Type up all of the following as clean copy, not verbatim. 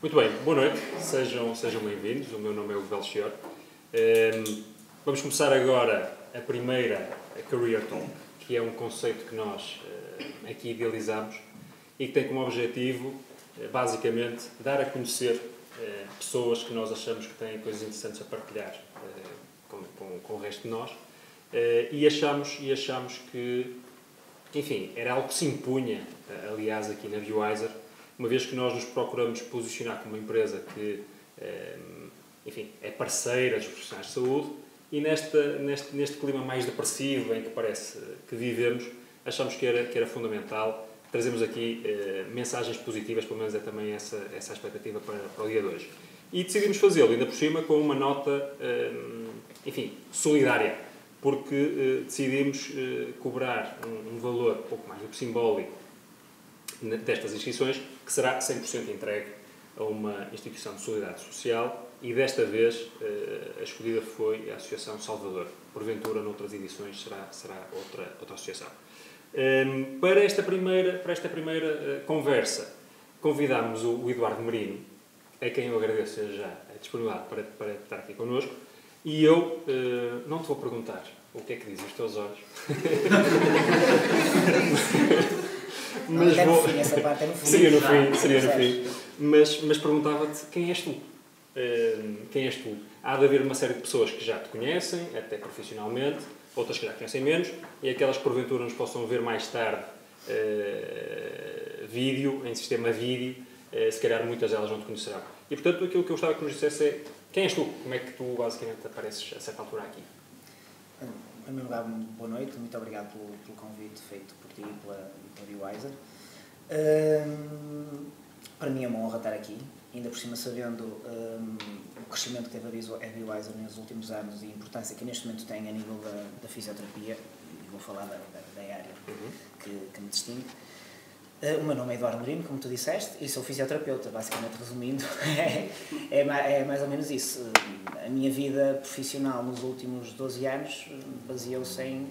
Muito bem, boa noite, sejam bem-vindos. O meu nome é Hugo Belchior. Vamos começar agora a primeira Career Talk, que é um conceito que nós aqui idealizamos e que tem como objetivo, basicamente, dar a conhecer pessoas que nós achamos que têm coisas interessantes a partilhar com o resto de nós e achamos que, enfim, era algo que se impunha, aliás, aqui na Viewwiser, uma vez que nós nos procuramos posicionar como uma empresa que, enfim, é parceira dos profissionais de saúde e neste clima mais depressivo em que parece que vivemos, achamos que era fundamental trazermos aqui mensagens positivas, pelo menos é também essa a expectativa para o dia de hoje. E decidimos fazê-lo, ainda por cima, com uma nota, enfim, solidária, porque decidimos cobrar um valor um pouco mais do que simbólico destas inscrições, que será 100% entregue a uma instituição de solidariedade social e desta vez a escolhida foi a Associação Salvador. Porventura, noutras edições, será outra associação. Para esta primeira conversa, convidámos o Eduardo Merino, a quem eu agradeço já a disponibilidade para estar aqui connosco, e eu não te vou perguntar o que é que dizem os teus olhos. Mas é no fim, essa parte é no fim. Seria no fim. Mas perguntava-te quem és tu. Quem és tu? Há de haver uma série de pessoas que já te conhecem, até profissionalmente, outras que já conhecem menos, e aquelas que porventura nos possam ver mais tarde em sistema vídeo, se calhar muitas delas não te conhecerão. E portanto aquilo que eu gostava que nos dissesse é quem és tu? Como é que tu basicamente apareces a certa altura aqui? Em primeiro lugar, boa noite, muito obrigado pelo convite feito por ti e pela Viewwiser. Para mim é uma honra estar aqui, ainda por cima sabendo o crescimento que teve a Viewwiser nos últimos anos e a importância que neste momento tem a nível da fisioterapia, e vou falar da área que me distingue. O meu nome é Eduardo Merino, como tu disseste, e sou fisioterapeuta, basicamente resumindo, é mais ou menos isso. A minha vida profissional nos últimos 12 anos baseou-se em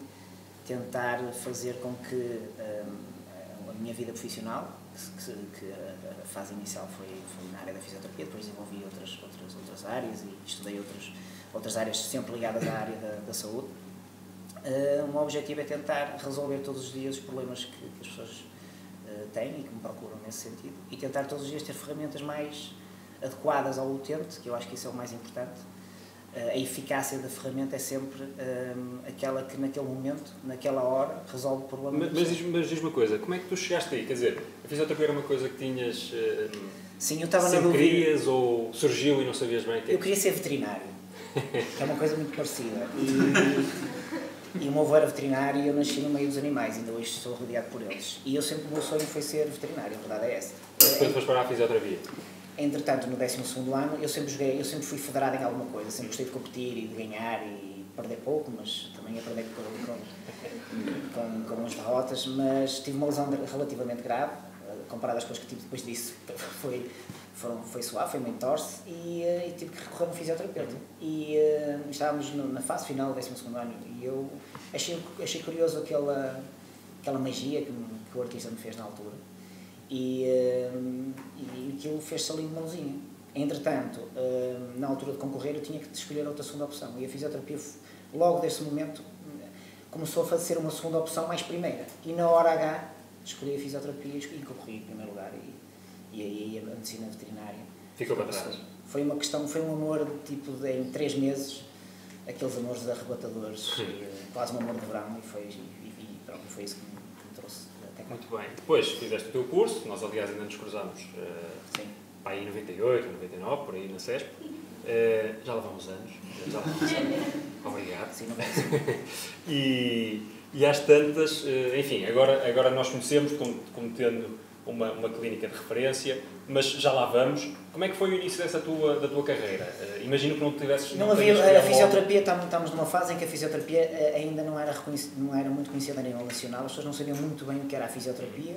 tentar fazer com que a minha vida profissional, que a fase inicial foi na área da fisioterapia, depois desenvolvi outras áreas e estudei outras áreas sempre ligadas à área da saúde. O meu objetivo é tentar resolver todos os dias os problemas que as pessoas têm e que me procuram nesse sentido e tentar todos os dias ter ferramentas mais adequadas ao utente, que eu acho que isso é o mais importante. A eficácia da ferramenta é sempre aquela que naquele momento, naquela hora, resolve o problema. Mas diz uma coisa, como é que tu chegaste aí? Quer dizer, a fisioterapia era uma coisa que tinhas... Sim, eu estava na dúvida. Querias ou surgiu e não sabias bem o que é? Eu queria ser veterinário, que é uma coisa muito parecida. E o meu avô era veterinário e eu nasci no meio dos animais, ainda hoje estou rodeado por eles. E o meu sonho foi ser veterinário, a verdade é essa. Depois foste para a fisioterapia? Entretanto, no 12º ano, eu sempre fui federado em alguma coisa, sempre gostei de competir e de ganhar e perder pouco, mas também aprender com umas derrotas, mas tive uma lesão relativamente grave, comparada às coisas que tive depois disso, foi suave, foi uma entorse e tive que recorrer a um fisioterapeuta. E estávamos na fase final do 12º ano e eu achei curioso aquela magia que o artista me fez na altura. E aquilo fez-se ali de mãozinha. Entretanto, na altura de concorrer, eu tinha que escolher outra segunda opção. E a fisioterapia, logo desse momento, começou a ser uma segunda opção mais primeira. E na hora H, escolhi a fisioterapia e concorri em primeiro lugar. E aí a medicina veterinária ficou para trás. Foi um amor em 3 meses, aqueles amores arrebatadores, quase um amor de verão, e pronto, foi isso que me trouxe até cá. Muito bem. Depois fizeste o teu curso, nós aliás ainda nos cruzámos aí em 98, 99, por aí na CESP. Já lá vão uns anos. Obrigado. Sim, não vai ser. E às tantas, enfim, agora nós conhecemos como tendo uma clínica de referência, mas já lá vamos. Como é que foi o início da tua carreira? Imagino que não tivesses... Não havia, a fisioterapia, estamos numa fase em que a fisioterapia ainda não era muito conhecida a nível nacional, as pessoas não sabiam muito bem o que era a fisioterapia,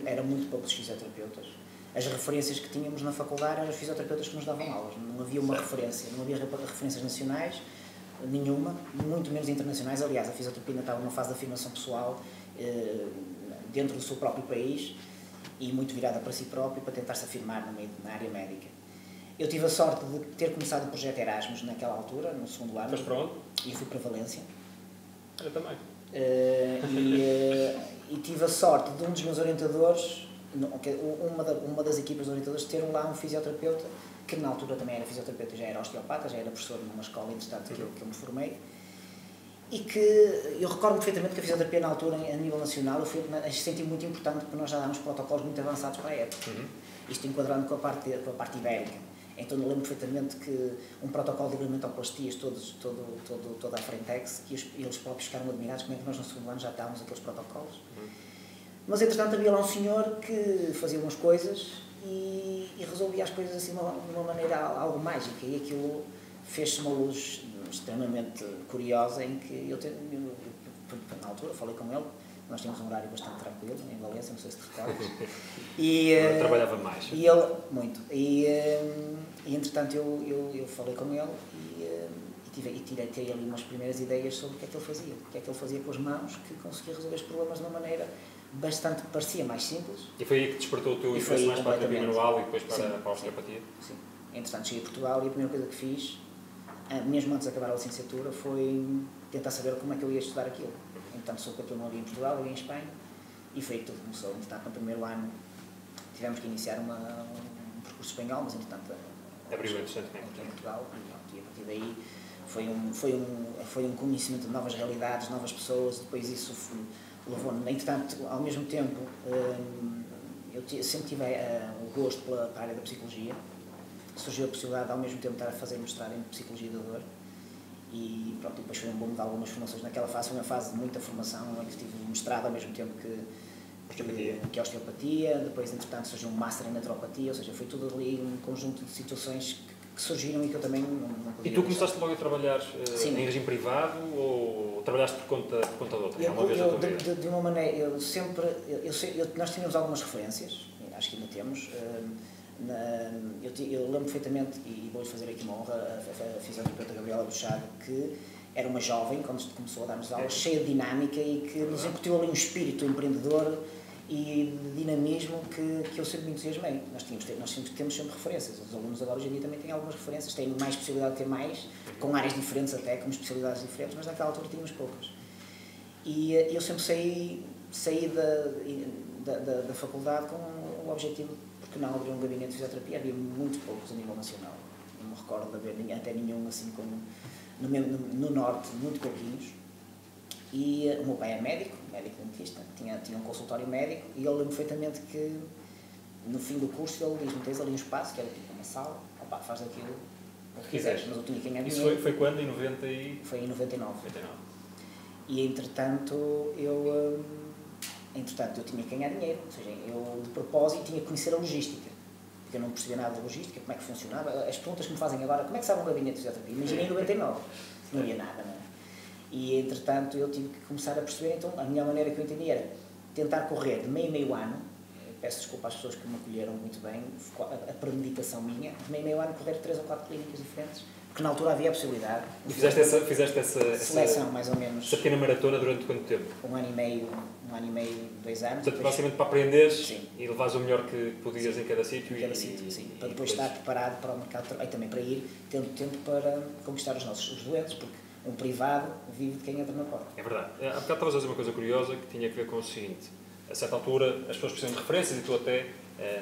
era muito poucos fisioterapeutas. As referências que tínhamos na faculdade eram os fisioterapeutas que nos davam aulas, não havia uma referência, não havia referências nacionais, nenhuma, muito menos internacionais. Aliás, a fisioterapia ainda estava numa fase de afirmação pessoal dentro do seu próprio país e muito virada para si próprio para tentar se afirmar na área médica. Eu tive a sorte de ter começado o projeto Erasmus naquela altura, no segundo ano. Foste para onde? E fui para Valência. Eu também. E tive a sorte de um dos meus orientadores, uma das equipas de orientadores, ter lá um fisioterapeuta, que na altura também era fisioterapeuta, já era osteopata, já era professor numa escola interessante que eu me formei. E que eu recordo perfeitamente que a fisioterapia na altura, a nível nacional, eu senti muito importante porque nós já dávamos protocolos muito avançados para a época. Isto enquadrando com a parte ibérica. Então eu lembro perfeitamente que um protocolo de ligamentoplastias, toda a Frentex, que eles próprios ficaram admirados como é que nós no segundo ano já estávamos aqueles protocolos. Mas entretanto havia lá um senhor que fazia umas coisas e resolvia as coisas assim de uma maneira algo mágica, e aquilo fez-se uma luz extremamente curiosa em que eu na altura falei com ele. Nós tínhamos um horário bastante tranquilo em Valência, não sei se te recordas. Eu trabalhava mais. E ele, muito. E entretanto eu falei com ele e tirei ali umas primeiras ideias sobre o que é que ele fazia. O que é que ele fazia com as mãos, que conseguia resolver os problemas de uma maneira bastante, parecia mais simples. E foi aí que despertou o teu interesse mais para a terapia manual e depois para a osteopatia? Sim. Entretanto cheguei a Portugal e a primeira coisa que fiz, mesmo antes de acabar a licenciatura, foi tentar saber como é que eu ia estudar aquilo. Entretanto, sou campeão ali em Portugal, ali em Espanha, e foi aí que tudo começou. Entretanto, no primeiro ano tivemos que iniciar um percurso espanhol, mas entretanto abriu interessantemente aqui em Portugal, e a partir daí foi um conhecimento de novas realidades, novas pessoas. Depois isso levou-me, entretanto, ao mesmo tempo, eu sempre tive o gosto pela área da psicologia. Surgiu a possibilidade de ao mesmo tempo estar a fazer mestrado em psicologia da dor. E pronto, depois foi um boom de algumas formações naquela fase. Foi uma fase de muita formação, em que tive mestrado ao mesmo tempo que a osteopatia. Depois, entretanto, surgiu um master em naturopatia, ou seja, foi tudo ali um conjunto de situações que surgiram e que eu também não podia. E tu começaste logo a trabalhar em regime privado ou trabalhaste por conta de outra? De uma maneira, nós tínhamos algumas referências, acho que ainda temos. Eu lembro perfeitamente, e vou-lhe fazer aqui uma honra, a fisioterapeuta Gabriela Buchado, que era uma jovem, quando começou a dar-nos aulas, cheia de dinâmica e que nos incutiu ali um espírito empreendedor e de dinamismo que eu sempre me entusiasmei. Nós temos sempre referências. Os alunos agora hoje em dia também têm algumas referências, têm mais possibilidade de ter mais, com áreas diferentes até, com especialidades diferentes, mas naquela altura tínhamos poucas. E eu sempre saí da faculdade com o objetivo, porque não abrir um gabinete de fisioterapia. Havia muito poucos a nível nacional. Não me recordo de haver até nenhum, assim como no norte, muito pouquinhos. E o meu pai é médico dentista, tinha um consultório médico, e eu lembro perfeitamente que no fim do curso ele diz-me: tens ali um espaço, que era tipo uma sala, opá, faz daquilo o que quiseres, mas eu tinha que ganhar dinheiro. Isso foi quando? Em 90 Foi em 99. E entretanto eu tinha que ganhar dinheiro, ou seja, eu de propósito tinha que conhecer a logística, porque eu não percebia nada da logística, como é que funcionava. As perguntas que me fazem agora: como é que sabe um gabinete de fisioterapia? Imaginei em 99, não havia nada, não é? E entretanto eu tive que começar a perceber. Então a melhor maneira que eu entendi era tentar correr de meio ano. Peço desculpa às pessoas que me acolheram muito bem, a premeditação minha, de meio ano correr 3 ou 4 clínicas diferentes, porque na altura havia a possibilidade. E fizeste essa seleção, mais ou menos. Essa pequena maratona durante quanto tempo? Um ano e meio, 2 anos. Portanto, basicamente para aprenderes e levares o melhor que podias em cada sítio. Sim, para depois estar preparado para o mercado de trabalho e também para ir tendo tempo para conquistar os doentes, porque um privado vive de quem entra na porta. É verdade. Há bocado estavas a dizer uma coisa curiosa que tinha a ver com o seguinte: a certa altura as pessoas precisam de referências e tu até,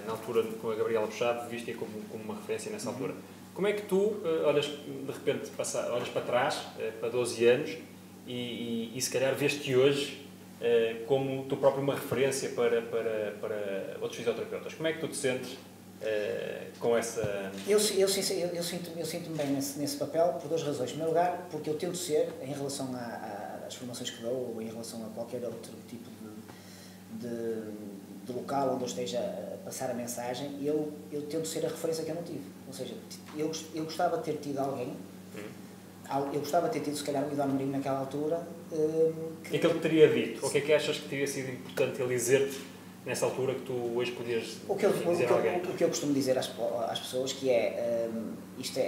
na altura com a Gabriela Buchado, viste-a como uma referência nessa altura. Como é que tu olhas, de repente, olhas para trás, para 12 anos, e se calhar vês-te hoje como tu próprio uma referência para outros fisioterapeutas? Como é que tu te sentes com essa... Eu sinto-me bem nesse papel por 2 razões. Em primeiro lugar, porque eu tento ser, em relação às formações que dou, ou em relação a qualquer outro tipo de local onde eu esteja a passar a mensagem, eu tento ser a referência que eu não tive. Ou seja, eu gostava de ter tido alguém, eu gostava de ter tido, se calhar, o Eduardo Marinho naquela altura. O que é que ele teria dito? Ou o que é que achas que teria sido importante ele dizer-te nessa altura que tu hoje podias dizer a alguém? O que eu costumo dizer às pessoas, que é, se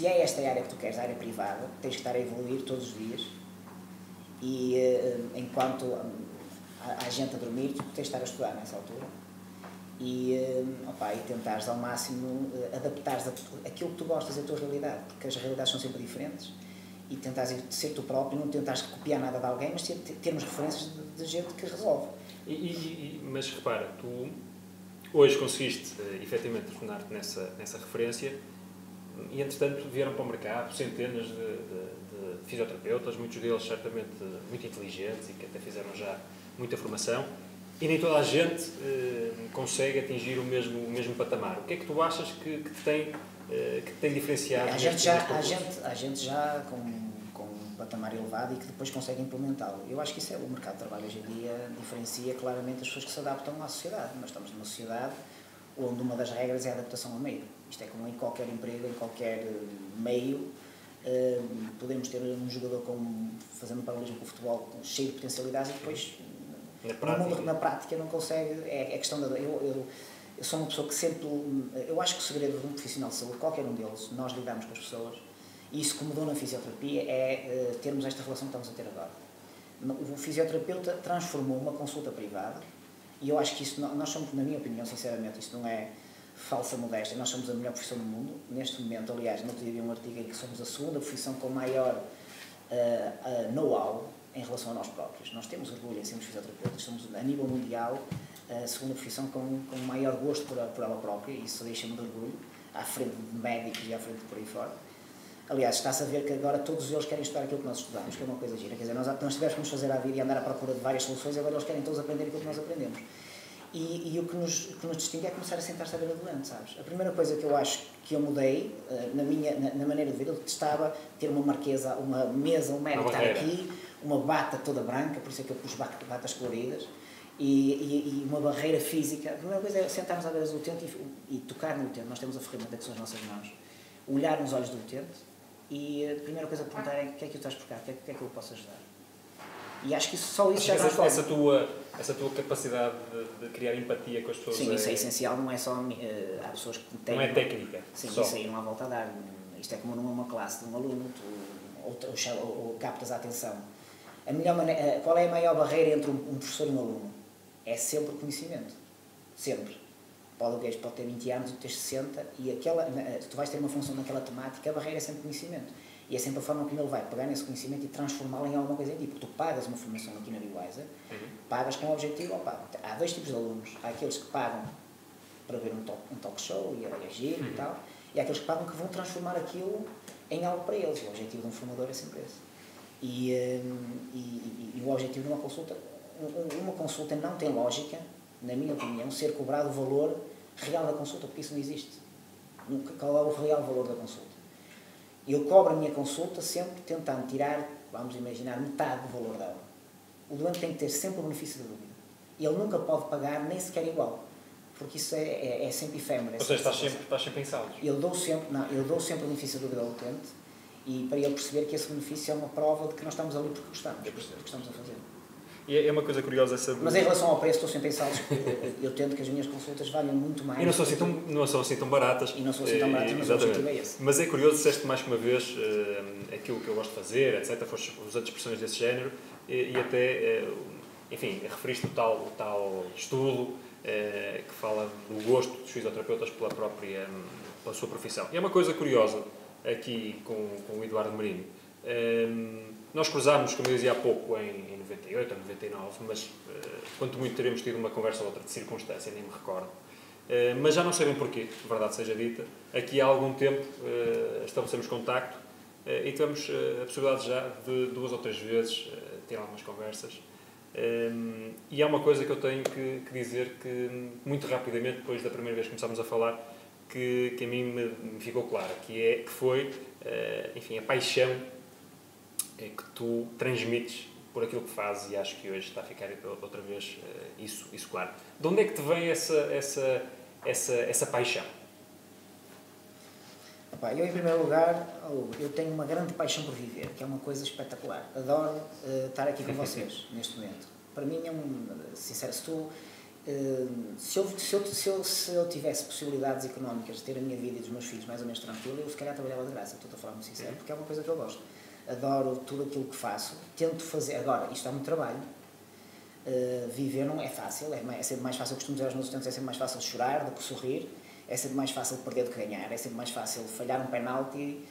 é esta a área que tu queres, a área privada, tens que estar a evoluir todos os dias, e enquanto há gente a dormir, tu tens de estar a estudar nessa altura e tentares ao máximo adaptares aquilo que tu gostas à tua realidade, porque as realidades são sempre diferentes, e tentares ser tu próprio, não tentares copiar nada de alguém, mas termos referências de gente que resolve. Mas repara, tu hoje conseguiste efetivamente tornar-te nessa referência, e entretanto vieram para o mercado centenas de fisioterapeutas, muitos deles certamente muito inteligentes e que até fizeram já muita formação, e nem toda a gente consegue atingir o mesmo patamar. O que é que tu achas que te tem diferenciado? Há gente já com um patamar elevado e que depois consegue implementá-lo. Eu acho que isso é o mercado de trabalho hoje em dia, diferencia claramente as pessoas que se adaptam à sociedade. Nós estamos numa sociedade onde uma das regras é a adaptação ao meio. Isto é como em qualquer emprego, em qualquer meio. Podemos ter um jogador fazendo paralelismo com o futebol cheio de potencialidades e depois na prática não consegue. É questão da... Eu sou uma pessoa que sempre... Eu acho que o segredo de um profissional de saúde, qualquer um deles, nós lidamos com as pessoas, e isso que mudou na fisioterapia é termos esta relação que estamos a ter agora. O fisioterapeuta transformou uma consulta privada, e eu acho que isso, nós somos, na minha opinião, sinceramente, isto não é falsa modéstia, nós somos a melhor profissão do mundo, neste momento. Aliás, não teria um artigo em que somos a segunda profissão com maior know-how em relação a nós próprios. Nós temos orgulho em sermos fisioterapeutas, somos, a nível mundial, a segunda profissão com maior gosto por ela própria, e isso deixa-me de orgulho, à frente de médicos e à frente de por aí fora. Aliás, está-se a ver que agora todos eles querem estudar aquilo que nós estudamos, que é uma coisa gira. Quer dizer, nós tivemos que nos fazer a vida e andar à procura de várias soluções, e agora eles querem todos aprender aquilo que nós aprendemos. E o que nos distingue é começar a sentar-se à beira do doente, sabes? A primeira coisa que eu acho que eu mudei na maneira de ver, eu detestava ter uma marquesa, uma mesa, um médico estar aqui, uma bata toda branca, por isso é que eu pus batas coloridas, e uma barreira física. A primeira coisa é sentarmos à beira do utente e tocar no utente. Nós temos a ferramenta que são as nossas mãos. Olhar nos olhos do utente e a primeira coisa a perguntar é: o que é que eu estás por cá? O que é que eu posso ajudar? E acho que só isso já transforma. Essa tua capacidade de criar empatia com as pessoas... Sim, isso é essencial, não é só... há pessoas que têm... Não é técnica. Sim, só. Isso aí não há volta a dar. Isto é como numa classe de um aluno, ou captas a atenção. A melhor maneira, qual é a maior barreira entre um professor e um aluno? É sempre o conhecimento. Sempre. Pode ter 20 anos, tu tens 60, e tu vais ter uma função naquela temática, a barreira é sempre conhecimento. E é sempre a forma como ele vai pegar nesse conhecimento e transformá-lo em alguma coisa em ti. Porque tu pagas uma formação aqui na Biwiser, pagas com o objetivo... há dois tipos de alunos. Há aqueles que pagam para ver um talk show e agir e tal, e há aqueles que pagam que vão transformar aquilo em algo para eles. O objetivo de um formador é sempre esse. E o objetivo de uma consulta não tem lógica, na minha opinião, ser cobrado o valor real da consulta, porque isso não existe. Qual é o real valor da consulta? Eu cobro a minha consulta sempre tentando tirar, vamos imaginar, metade do valor dela. O doente tem que ter sempre o benefício da dúvida. Ele nunca pode pagar nem sequer igual, porque isso é sempre efêmero. Ou seja, estás sempre em saldos. Eu dou sempre o benefício da dúvida ao utente, e para ele perceber que esse benefício é uma prova de que nós estamos ali porque gostamos, porque estamos a fazer. E é uma coisa curiosa saber... Mas em relação ao preço, estou sempre em saldos, eu tento que as minhas consultas valham muito mais. E não são assim tão baratas. E não são assim tão baratas, mas o objetivo é esse. Mas é curioso, disseste mais que uma vez aquilo que eu gosto de fazer, etc. Foste usando expressões desse género e até, enfim, referiste o tal estudo que fala do gosto dos fisioterapeutas pela sua profissão. E é uma coisa curiosa aqui com o Eduardo Marinho. Nós cruzámos, como eu dizia há pouco, em 98 ou 99, mas quanto muito teremos tido uma conversa ou outra de circunstância, nem me recordo. Mas já não sei bem porquê, verdade seja dita. Aqui há algum tempo estabelecemos contacto e tivemos a possibilidade já de 2 ou 3 vezes ter algumas conversas. E há uma coisa que eu tenho que dizer que, muito rapidamente, depois da primeira vez que começámos a falar, que a mim me ficou clara, que foi, enfim, a paixão que tu transmites por aquilo que fazes, e acho que hoje está a ficar outra vez isso claro. De onde é que te vem essa paixão? Eu, em primeiro lugar, eu tenho uma grande paixão por viver, que é uma coisa espetacular. Adoro estar aqui com vocês, neste momento. Para mim é sincero, se eu tivesse possibilidades económicas de ter a minha vida e dos meus filhos mais ou menos tranquila, eu se calhar trabalhava de graça, estou a falar muito sincero, porque é uma coisa que eu gosto. Adoro tudo aquilo que faço, tento fazer. Agora, isto é muito trabalho, Viver não é fácil, é sempre mais fácil, eu costumo dizer aos meus estudantes, é sempre mais fácil chorar do que sorrir, é sempre mais fácil perder do que ganhar, é sempre mais fácil falhar um penalti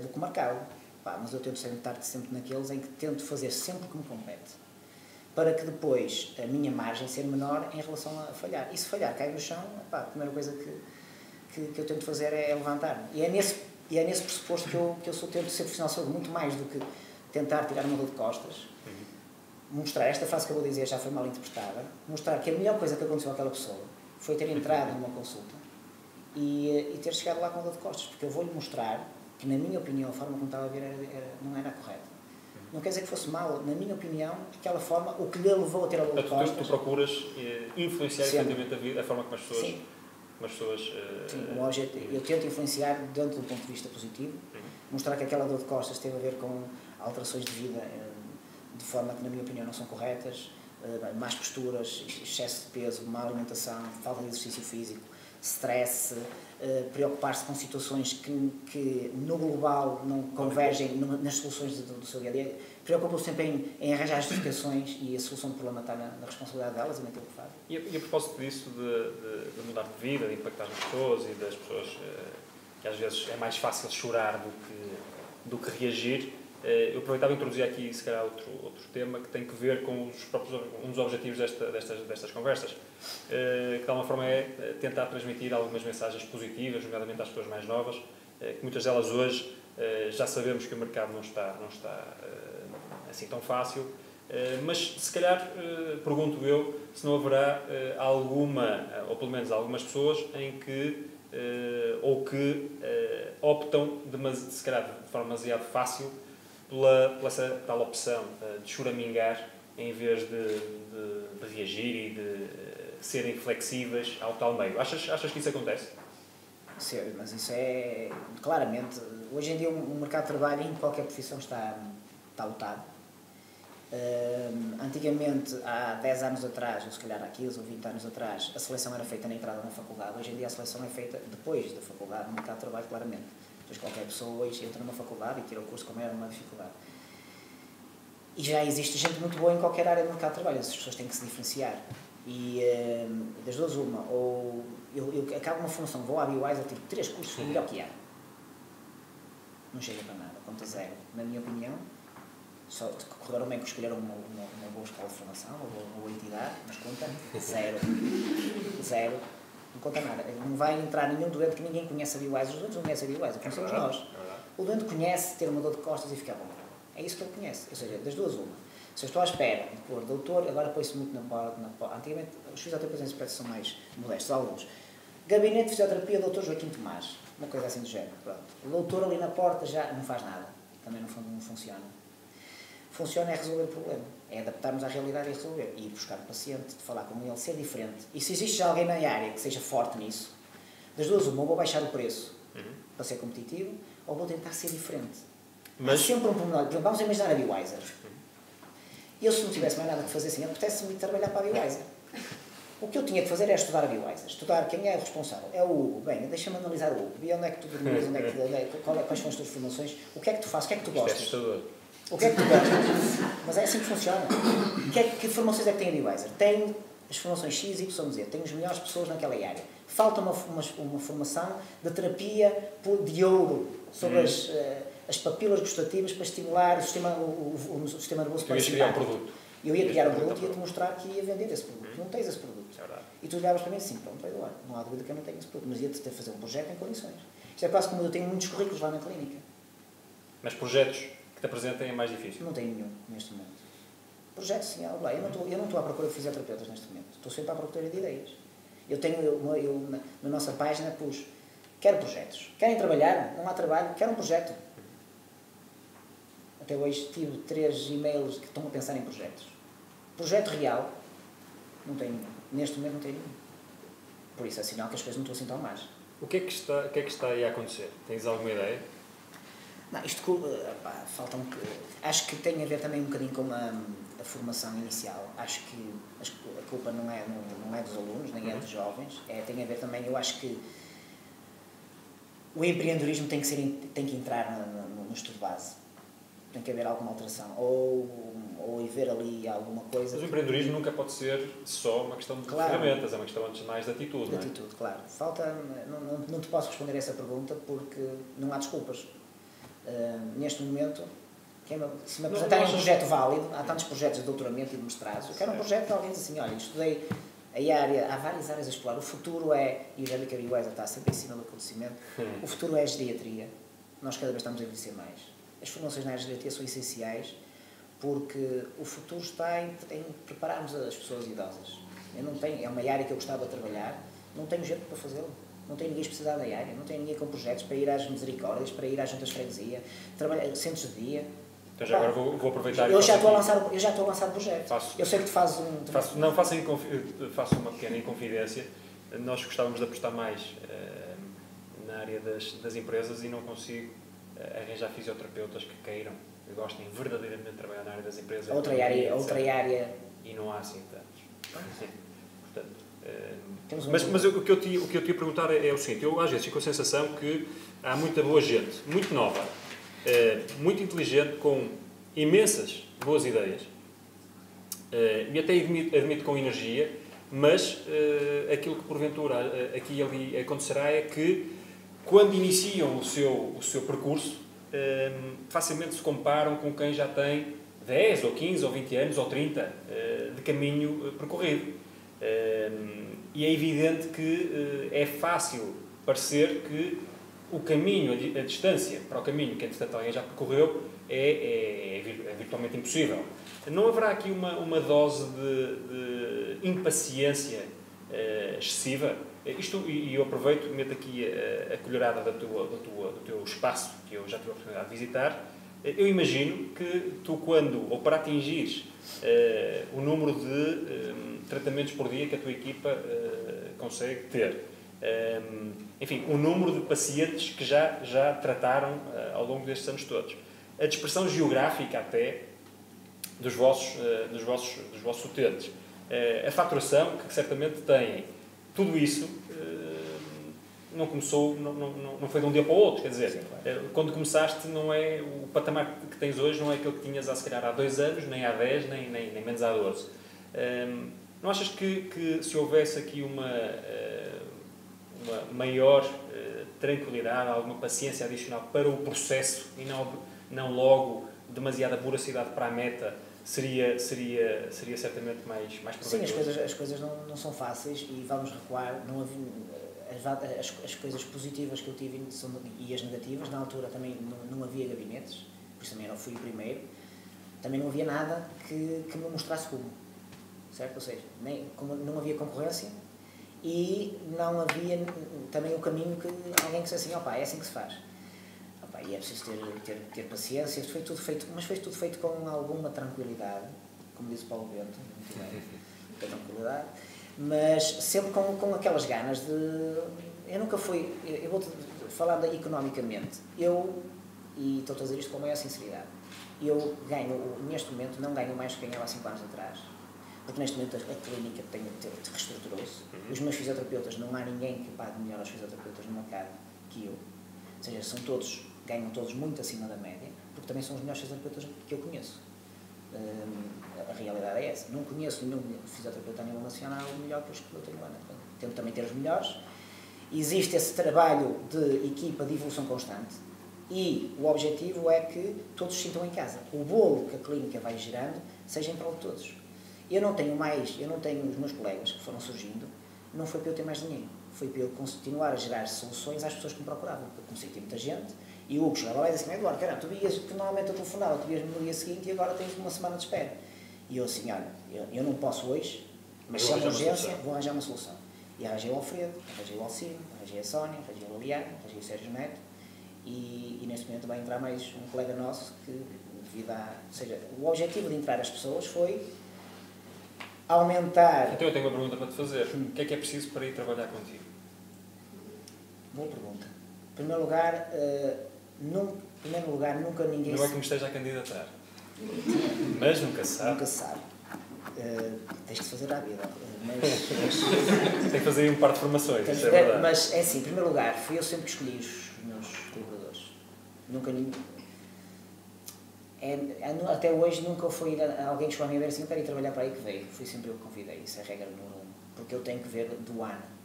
do que marcá-lo. Mas eu tento estar sempre naqueles em que tento fazer sempre o que me compete, para que depois a minha margem seja menor em relação a falhar. E se falhar, cai no chão, a primeira coisa que eu tento fazer é levantar-me. E é nesse pressuposto que eu tento ser profissional de saúde, muito mais do que tentar tirar uma dor de costas. Mostrar, esta frase que eu vou dizer já foi mal interpretada, mostrar que a melhor coisa que aconteceu àquela pessoa foi ter entrado numa consulta e ter chegado lá com a dor de costas, porque eu vou-lhe mostrar que, na minha opinião, a forma como estava a ver não era correta. Não quer dizer que fosse mal, na minha opinião, aquela forma, o que lhe levou a ter a dor de costas... Tu procuras influenciar efetivamente a forma como as pessoas... Sim. Sim, eu tento influenciar dentro do ponto de vista positivo, mostrar que aquela dor de costas teve a ver com alterações de vida de forma que, na minha opinião, não são corretas, más posturas, excesso de peso, má alimentação, falta de exercício físico, stress, preocupar-se com situações que no global não convergem nas soluções do seu dia-a-dia, preocupam-se sempre em arranjar justificações e a solução do problema está na responsabilidade delas e naquilo que fazem. E a propósito disso, de mudar de vida, de impactar nas pessoas e das pessoas que às vezes é mais fácil chorar do que reagir, eu aproveitava e introduzir aqui, se calhar, outro tema que tem que ver com um dos objetivos destas conversas, que de alguma forma é tentar transmitir algumas mensagens positivas, nomeadamente às pessoas mais novas, que muitas delas hoje já sabemos que o mercado não está assim tão fácil, mas se calhar, pergunto eu, se não haverá alguma, ou pelo menos algumas pessoas em que optam, se calhar de forma demasiado fácil, pela essa tal opção de choramingar em vez de reagir e de serem flexíveis ao tal meio. Achas que isso acontece? Sim, mas isso é claramente... Hoje em dia o mercado de trabalho em qualquer profissão está lotado. Antigamente, há 10 anos atrás, ou se calhar há 15 ou 20 anos atrás, a seleção era feita na entrada na faculdade. Hoje em dia a seleção é feita depois da faculdade, no mercado de trabalho, claramente. Depois qualquer pessoa hoje entra numa faculdade e tira o curso como era uma dificuldade. E já existe gente muito boa em qualquer área do mercado de trabalho, as pessoas têm que se diferenciar. E das duas uma, ou eu acabo uma formação, vou à BioWise, eu tiro 3 cursos, o melhor que há. Não chega para nada, conta zero. Na minha opinião, só correram bem que escolheram uma boa escola de formação, uma boa entidade, mas conta zero. Zero. Não conta nada. Não vai entrar nenhum doente que ninguém conhece a BioWise. Os doentes não conhecem a BioWise, conhecemos nós. O doente conhece ter uma dor de costas e ficar bom. É isso que ele conhece. Ou seja, das duas uma. Se eu estou à espera de pôr doutor, agora põe-se muito na porta. Antigamente, os fisioterapeutas em espécie são mais modestos, alguns. Gabinete de fisioterapia, doutor Joaquim Tomás. Uma coisa assim do género. Pronto. O doutor ali na porta já não faz nada. Também não funciona. Funciona é resolver o problema. É adaptarmos à realidade e resolver. E ir buscar o paciente, de falar com ele, ser diferente. E se existe já alguém na área que seja forte nisso, das duas uma, ou vou baixar o preço para ser competitivo, ou vou tentar ser diferente. Mas sempre um pormenor. Vamos imaginar a BioWiser. Eu, se não tivesse mais nada que fazer assim, apetece-me trabalhar para a BioWiser. O que eu tinha que fazer era estudar a BioWiser. Estudar quem é o responsável. É o Hugo. Bem, deixa-me analisar o Hugo. E onde é que tu dormias, quais são as tuas formações, o que é que tu fazes, o que é que tu gostas. O que é que tu gostas? Mas é assim que funciona. Que formações é que tem a BioWiser? Tem as formações X, Y, Z. Tem as melhores pessoas naquela área. Falta uma formação de terapia de ouro sobre as papilas gustativas para estimular o sistema nervoso parasimpático. Eu ia criar um produto e ia-te mostrar que ia vender esse produto. Não tens esse produto. E tu olhavas para mim assim, pronto, vai doar. Não há dúvida que eu não tenho esse produto. Mas ia-te ter fazer um projeto em condições. Isto é quase como eu tenho muitos currículos lá na clínica. Mas projetos que te apresentem é mais difícil? Não tenho nenhum neste momento. Projetos, sim, eu não estou à procura de fisioterapeutas neste momento. Estou sempre à procura de ideias. Na nossa página pus, quero projetos. Querem trabalhar? Não há trabalho. Quero um projeto. Até hoje tive 3 e-mails que estão a pensar em projetos. Projeto real, não tenho nenhum. Neste momento não tenho nenhum. Por isso é sinal que as coisas não estão assim tão más. O que é que está aí a acontecer? Tens alguma ideia? Não, isto falta acho que tem a ver também um bocadinho com a formação inicial. Acho que a culpa não é dos alunos, nem é dos jovens. Tem a ver também, eu acho que o empreendedorismo tem que entrar no estudo base. Tem que haver alguma alteração. Ou ou ver ali alguma coisa. Mas o empreendedorismo nunca pode ser só uma questão de ferramentas, é uma questão antes de mais de atitude. De atitude, claro. Não te posso responder a essa pergunta porque não há desculpas. Neste momento, se me apresentarem um projeto válido, há tantos projetos de doutoramento e de mestrados, eu quero um projeto que alguém diz assim, olha, estudei há várias áreas a explorar, o futuro é, e a Angélica Biweiser está sempre em cima do acontecimento, o futuro é a geriatria, nós cada vez estamos a envelhecer mais. As formações na área de geriatria são essenciais porque o futuro está em prepararmos as pessoas idosas. É uma área que eu gostava de trabalhar, não tenho jeito para fazê-lo. Não tenho ninguém especializado na área, não tenho ninguém com projetos para ir às misericórdias, para ir às juntas de freguesia, centros de dia. Então já agora vou aproveitar... Eu já estou a lançar projetos. Eu sei que tu fazes faço uma pequena inconfidência. Nós gostávamos de apostar mais na área das empresas e não consigo arranjar fisioterapeutas que queiram, que gostem verdadeiramente de trabalhar na área das empresas. Outra área... E não há assim tantos. Portanto, mas o que eu te ia perguntar é o seguinte, eu às vezes fico com a sensação que há muita boa gente, muito nova, muito inteligente, com imensas boas ideias, e até admito com energia, mas aquilo que porventura aqui e ali acontecerá é que quando iniciam o seu percurso, facilmente se comparam com quem já tem 10 ou 15 ou 20 anos ou 30 de caminho percorrido. E é evidente que é fácil parecer que o caminho, a distância para o caminho que entretanto alguém já percorreu é virtualmente impossível. Não haverá aqui uma dose de impaciência excessiva? E eu aproveito e meto aqui a colherada do teu espaço, que eu já tive a oportunidade de visitar. Eu imagino que tu, para atingires o número de tratamentos por dia que a tua equipa consegue ter, enfim, o número de pacientes que já trataram ao longo destes anos todos, a dispersão geográfica até dos vossos utentes, a faturação que certamente têm, tudo isso não começou, não foi de um dia para o outro, quer dizer, sim, claro. Quando começaste não é o patamar que tens hoje, não é aquele que tinhas se calhar há 2 anos, nem há 10, nem menos há 12. Não achas que se houvesse aqui uma maior tranquilidade, alguma paciência adicional para o processo e não logo demasiada voracidade para a meta, seria certamente mais proveitoso? Sim, as coisas não são fáceis e vamos recuar. Não havia, as coisas positivas que eu tive e as negativas, na altura também não havia gabinetes, por isso também não fui o primeiro, também não havia nada que me mostrasse como, certo? Ou seja, não havia concorrência e não havia também o caminho que alguém que dissesse assim, opa, é assim que se faz. Opa, e é preciso ter paciência, foi tudo feito, mas foi tudo feito com alguma tranquilidade, como disse Paulo Bento, muita tranquilidade, mas sempre com aquelas ganas de... Eu nunca fui... Eu vou-te falar economicamente. E estou a dizer isto com a maior sinceridade, eu neste momento, não ganho mais do que ganhava há 5 anos atrás. Porque neste momento a clínica reestruturou-se. Os meus fisioterapeutas, não há ninguém que pague melhor aos fisioterapeutas no mercado que eu. Ou seja, ganham todos muito acima da média, porque também são os melhores fisioterapeutas que eu conheço. A realidade é essa. Não conheço nenhum fisioterapeuta a nível nacional melhor que os que eu tenho lá. Tento também ter os melhores. Existe esse trabalho de equipa de evolução constante e o objetivo é que todos se sintam em casa. O bolo que a clínica vai gerando seja em prol de todos. Eu não tenho os meus colegas que foram surgindo, não foi para eu ter mais dinheiro, foi para eu continuar a gerar soluções às pessoas que me procuravam, porque eu comecei a ter muita gente, e o Hugo chegava lá e disse assim, Eduardo, caramba, tu normalmente eu telefonava, tu vias-me no dia seguinte e agora tens uma semana de espera. E eu assim, olha, eu não posso hoje, mas se é uma urgência, vou arranjar uma solução. E arranjei o Alfredo, arranjei o Alcino, arranjei a Sónia, arranjei a Liliana, arranjei o Sérgio Neto, e neste momento vai entrar mais um colega nosso que, devido a... Ou seja, o objetivo de entrar as pessoas foi aumentar... Então eu tenho uma pergunta para te fazer. O que é preciso para ir trabalhar contigo? Boa pergunta. Em primeiro lugar, nunca ninguém... Não é que me esteja a candidatar. Mas nunca se sabe. Nunca se sabe. Tens de fazer à vida. Tem que fazer um par de formações, isso é verdade. Mas é assim, em primeiro lugar, fui eu sempre que escolhi os meus colaboradores. Nunca ninguém... Até hoje nunca foi alguém que chegou a mim a ver assim, eu quero ir trabalhar para aí que veio. Fui sempre eu que convidei, isso é a regra número 1. Porque eu tenho que ver do ano.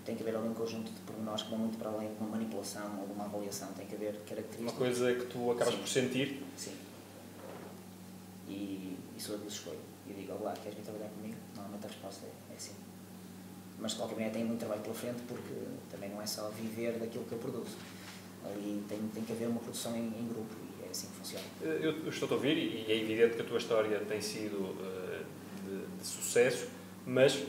Tem que haver ali um conjunto de pormenores que vão muito para além de uma manipulação ou de uma avaliação. Tem que haver características. Uma coisa que tu acabas por sentir. Sim. E sou eu que os escolho. E digo, olá, queres vir trabalhar comigo? Normalmente a resposta é sim. Mas de qualquer maneira tenho muito trabalho pela frente porque também não é só viver daquilo que eu produzo. Ali tem que haver uma produção em grupo e é assim que funciona. Eu estou a ouvir e é evidente que a tua história tem sido de sucesso, mas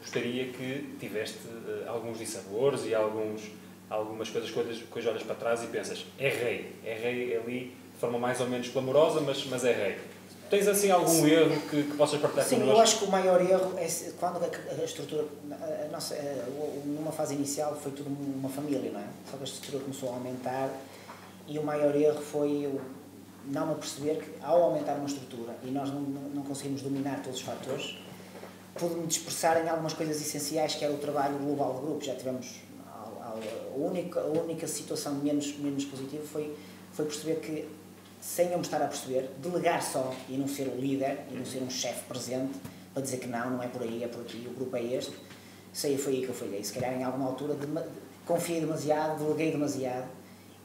gostaria que tiveste alguns dissabores e algumas coisas que hoje olhas para trás e pensas, é rei ali de forma mais ou menos clamorosa, mas é rei. Tens assim algum erro que possas partilhar connosco? Sim, eu acho que o maior erro é quando a estrutura, numa fase inicial foi tudo uma família, não é? Só que a estrutura começou a aumentar e o maior erro foi eu não me perceber que ao aumentar uma estrutura e nós não conseguimos dominar todos os fatores, pude-me dispersar em algumas coisas essenciais que era o trabalho global do grupo. Já tivemos a única situação menos positiva foi perceber que, sem eu me estar a perceber, delegar só e não ser o líder e não ser um chefe presente para dizer que não é por aí, é por aqui, o grupo é este. Foi aí que eu falhei. Se calhar em alguma altura confiei demasiado, deleguei demasiado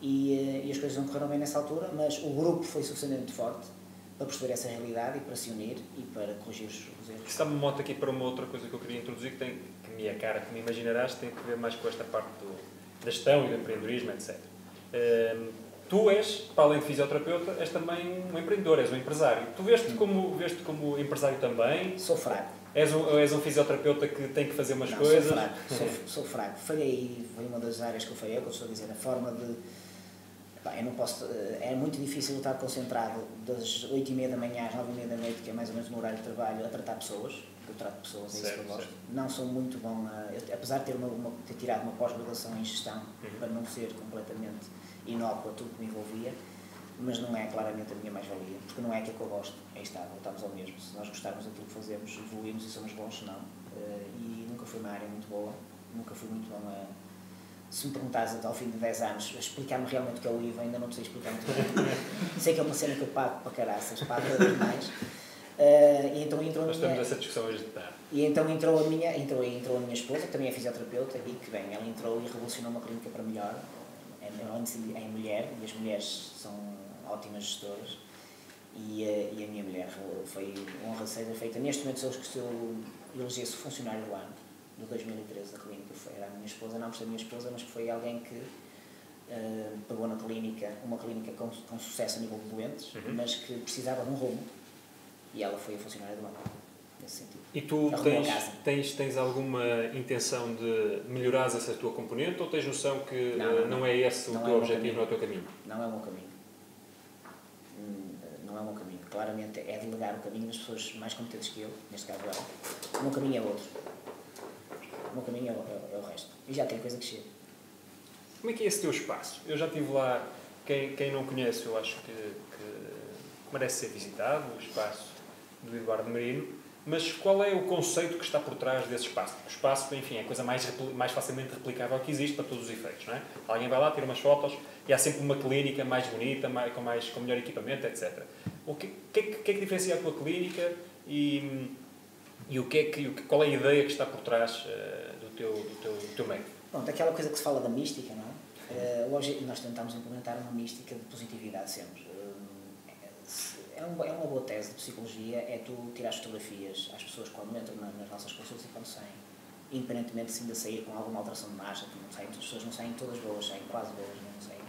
e as coisas não correram bem nessa altura, mas o grupo foi suficientemente forte para perceber essa realidade e para se unir e para corrigir os erros. Está-me moto aqui para uma outra coisa que eu queria introduzir, que me é cara, que me imaginarás, tem que ver mais com esta parte da gestão e do empreendedorismo, etc. Tu és, para além de fisioterapeuta, és também um empreendedor, és um empresário. Tu veste como empresário também? Sou fraco. És um fisioterapeuta que tem que fazer umas coisas? Sou fraco. Falhei, foi uma das áreas que eu falhei, que eu estou a dizer, a forma de... Eu não posso, é muito difícil eu estar concentrado das 8h30 da manhã às 9h30 da noite, que é mais ou menos o meu horário de trabalho, a tratar pessoas. Eu trato pessoas, é isso que eu gosto. Não sou muito bom, apesar de ter tirado uma pós-graduação em gestão, para não ser completamente inócuo a tudo que me envolvia, mas não é claramente a minha mais-valia, porque não é aquilo que eu gosto. Aí está, voltamos ao mesmo. Se nós gostarmos daquilo que fazemos, evoluímos e somos bons, não. E nunca foi uma área muito boa, nunca fui muito bom a... Se me perguntares ao fim de 10 anos, explicar-me realmente o que é o IVA, ainda não te sei explicar muito bem. Sei que é uma cena que eu pago para caraças, pago cada vez mais. E então entrou a minha... Nós temos essa discussão hoje de tarde. E então entrou a minha esposa, que também é fisioterapeuta, e que bem, ela entrou e revolucionou uma clínica para melhor. É mulher, e as mulheres são ótimas gestoras. E a minha mulher foi honra seja feita. Neste momento, se eu elegesse funcionário do ano, de 2013 da clínica, era a minha esposa, não por ser a minha esposa, mas que foi alguém que pegou na clínica, uma clínica com sucesso a nível de doentes, mas que precisava de um rumo, e ela foi a funcionária do ano, nesse sentido. E tu tens alguma intenção de melhorar essa tua componente, ou tens noção que não é esse o teu objetivo, não é o teu caminho? Não é o meu caminho. Não é o meu caminho. Claramente é delegar o caminho das pessoas mais competentes que eu, neste caso ela. O meu caminho é outro. O meu caminho é o resto. E já tem coisa que chega. Como é que é esse teu espaço? Eu já estive lá, quem não conhece, eu acho que merece ser visitado, o espaço do Eduardo Marino, mas qual é o conceito que está por trás desse espaço? O espaço, enfim, é a coisa mais facilmente replicável que existe para todos os efeitos, não é? Alguém vai lá, tira umas fotos e há sempre uma clínica mais bonita, com melhor equipamento, etc. O que é que diferencia a tua clínica e qual é a ideia que está por trás do teu método? Pronto, aquela coisa que se fala da mística, não é? Nós tentamos implementar uma mística de positividade sempre. É uma boa tese de psicologia, é tu tirar fotografias às pessoas quando entram nas nossas consultas e quando saem. Independentemente de ainda sair com alguma alteração de margem, as pessoas não saem todas boas, saem quase boas, não saem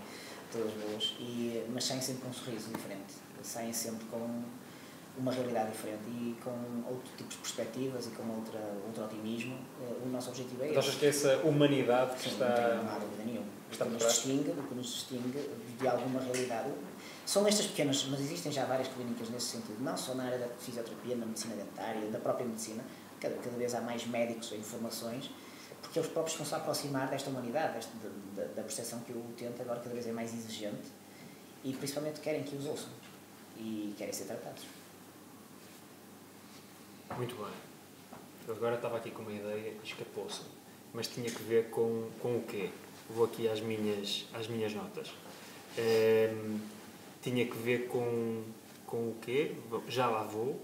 todas boas, mas saem sempre com um sorriso diferente, saem sempre com uma realidade diferente e com outro tipo de perspectivas e com outro otimismo. O nosso objetivo é esse. Mas achas que essa humanidade que está... Não tenho dúvida nenhuma. O que nos distingue de alguma realidade. São estas pequenas, mas existem já várias clínicas nesse sentido, não só na área da fisioterapia, na medicina dentária, da própria medicina. Cada vez há mais médicos ou informações, porque eles próprios estão-se a aproximar desta humanidade, da percepção que eu tento agora cada vez é mais exigente e principalmente querem que os ouçam e querem ser tratados. Muito bem. Eu agora estava aqui com uma ideia e escapou-se, mas tinha que ver com o quê? Vou aqui às minhas notas. tinha que ver com o quê? Já lá vou.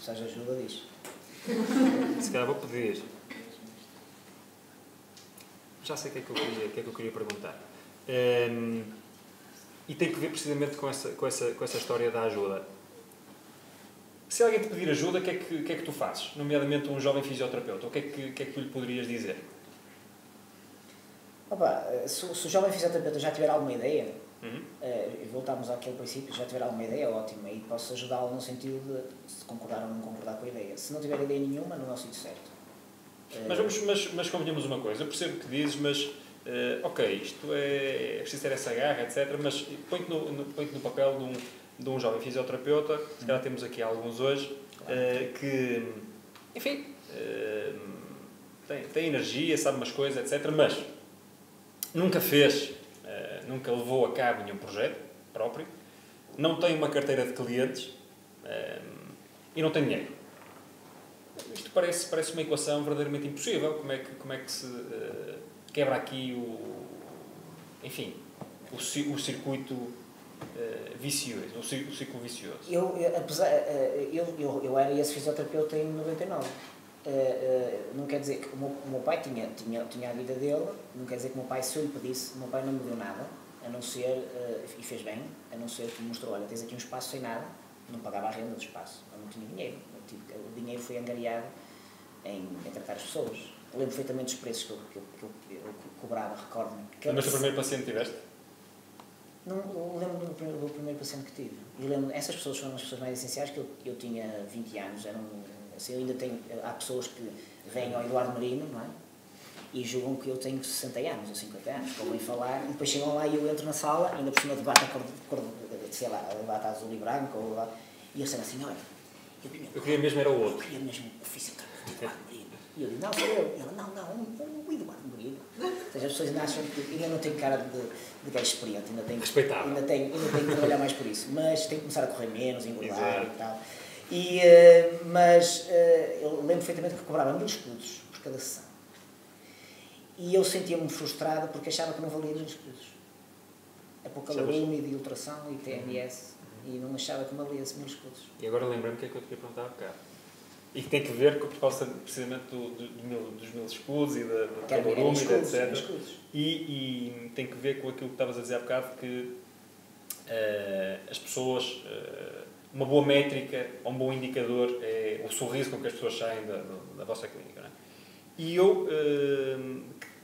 Se haja ajuda disso. Se calhar vou pedir. Já sei o que é que eu queria perguntar. E tem que ver precisamente com essa história da ajuda. Se alguém te pedir ajuda, o que é que tu fazes? Nomeadamente um jovem fisioterapeuta. O que é que tu lhe poderias dizer? Opa, se o jovem fisioterapeuta já tiver alguma ideia, voltamos àquele princípio, já tiver alguma ideia, ótimo, aí posso ajudá-lo no sentido de concordar ou não concordar com a ideia. Se não tiver ideia nenhuma, não é o sítio certo. Mas convenhamos uma coisa, eu percebo o que dizes, mas ok, isto é preciso ter essa garra, etc. Mas põe-te no papel de um jovem fisioterapeuta, se calhar temos aqui alguns hoje, que, enfim, tem energia, sabe umas coisas, etc. Mas nunca nunca levou a cabo nenhum projeto próprio, não tem uma carteira de clientes e não tem dinheiro. Isto parece uma equação verdadeiramente impossível. Como é que se quebra aqui o circuito vicioso, o ciclo vicioso? Eu era esse fisioterapeuta em 99. Não quer dizer que o meu pai tinha a vida dele, não quer dizer que o meu pai, se eu lhe pedisse, o meu pai não me deu nada, a não ser, e fez bem, a não ser que me mostrou, olha, tens aqui um espaço sem nada, não pagava a renda do espaço, eu não tinha dinheiro, o dinheiro foi angariado em tratar as pessoas. Eu lembro perfeitamente dos preços que eu cobrava, recordo-me. Mas o primeiro paciente tiveste? Não, eu lembro do primeiro paciente que tive. Eu lembro, essas pessoas foram as pessoas mais essenciais, que eu tinha 20 anos, assim, eu ainda tenho, há pessoas que vêm ao Eduardo Marino, não é? E julgam que eu tenho 60 anos ou 50 anos, que ouvem falar, e depois chegam lá e eu entro na sala, ainda por cima de bata sei lá, bata azul e branco, e eles disseram assim, olha, eu queria mesmo era o outro. Eu queria mesmo o fisioterapeuta do Eduardo Marino. E eu digo, não, sou eu. E ela, não, o Eduardo Marino. Ou seja, as pessoas ainda acham que ainda não tenho cara de gajo experiente, ainda tenho que trabalhar mais por isso, mas tenho que começar a correr menos, engordar e tal. Mas eu lembro perfeitamente que cobrava 1000 escudos por cada sessão. E eu sentia-me frustrado porque achava que não valia 1000 escudos. Apocalorumia de ultrassom e TMS, e não achava que me valia 1000 escudos. E agora lembrei-me o que é que eu te ia perguntar há bocado. E que tem que ver com por causa precisamente dos 1000 escudos e da apocalorumia, etc. E tem que ver com aquilo que estavas a dizer há bocado, que as pessoas... uma boa métrica, um bom indicador é o sorriso com que as pessoas saem da vossa clínica, não é? E eu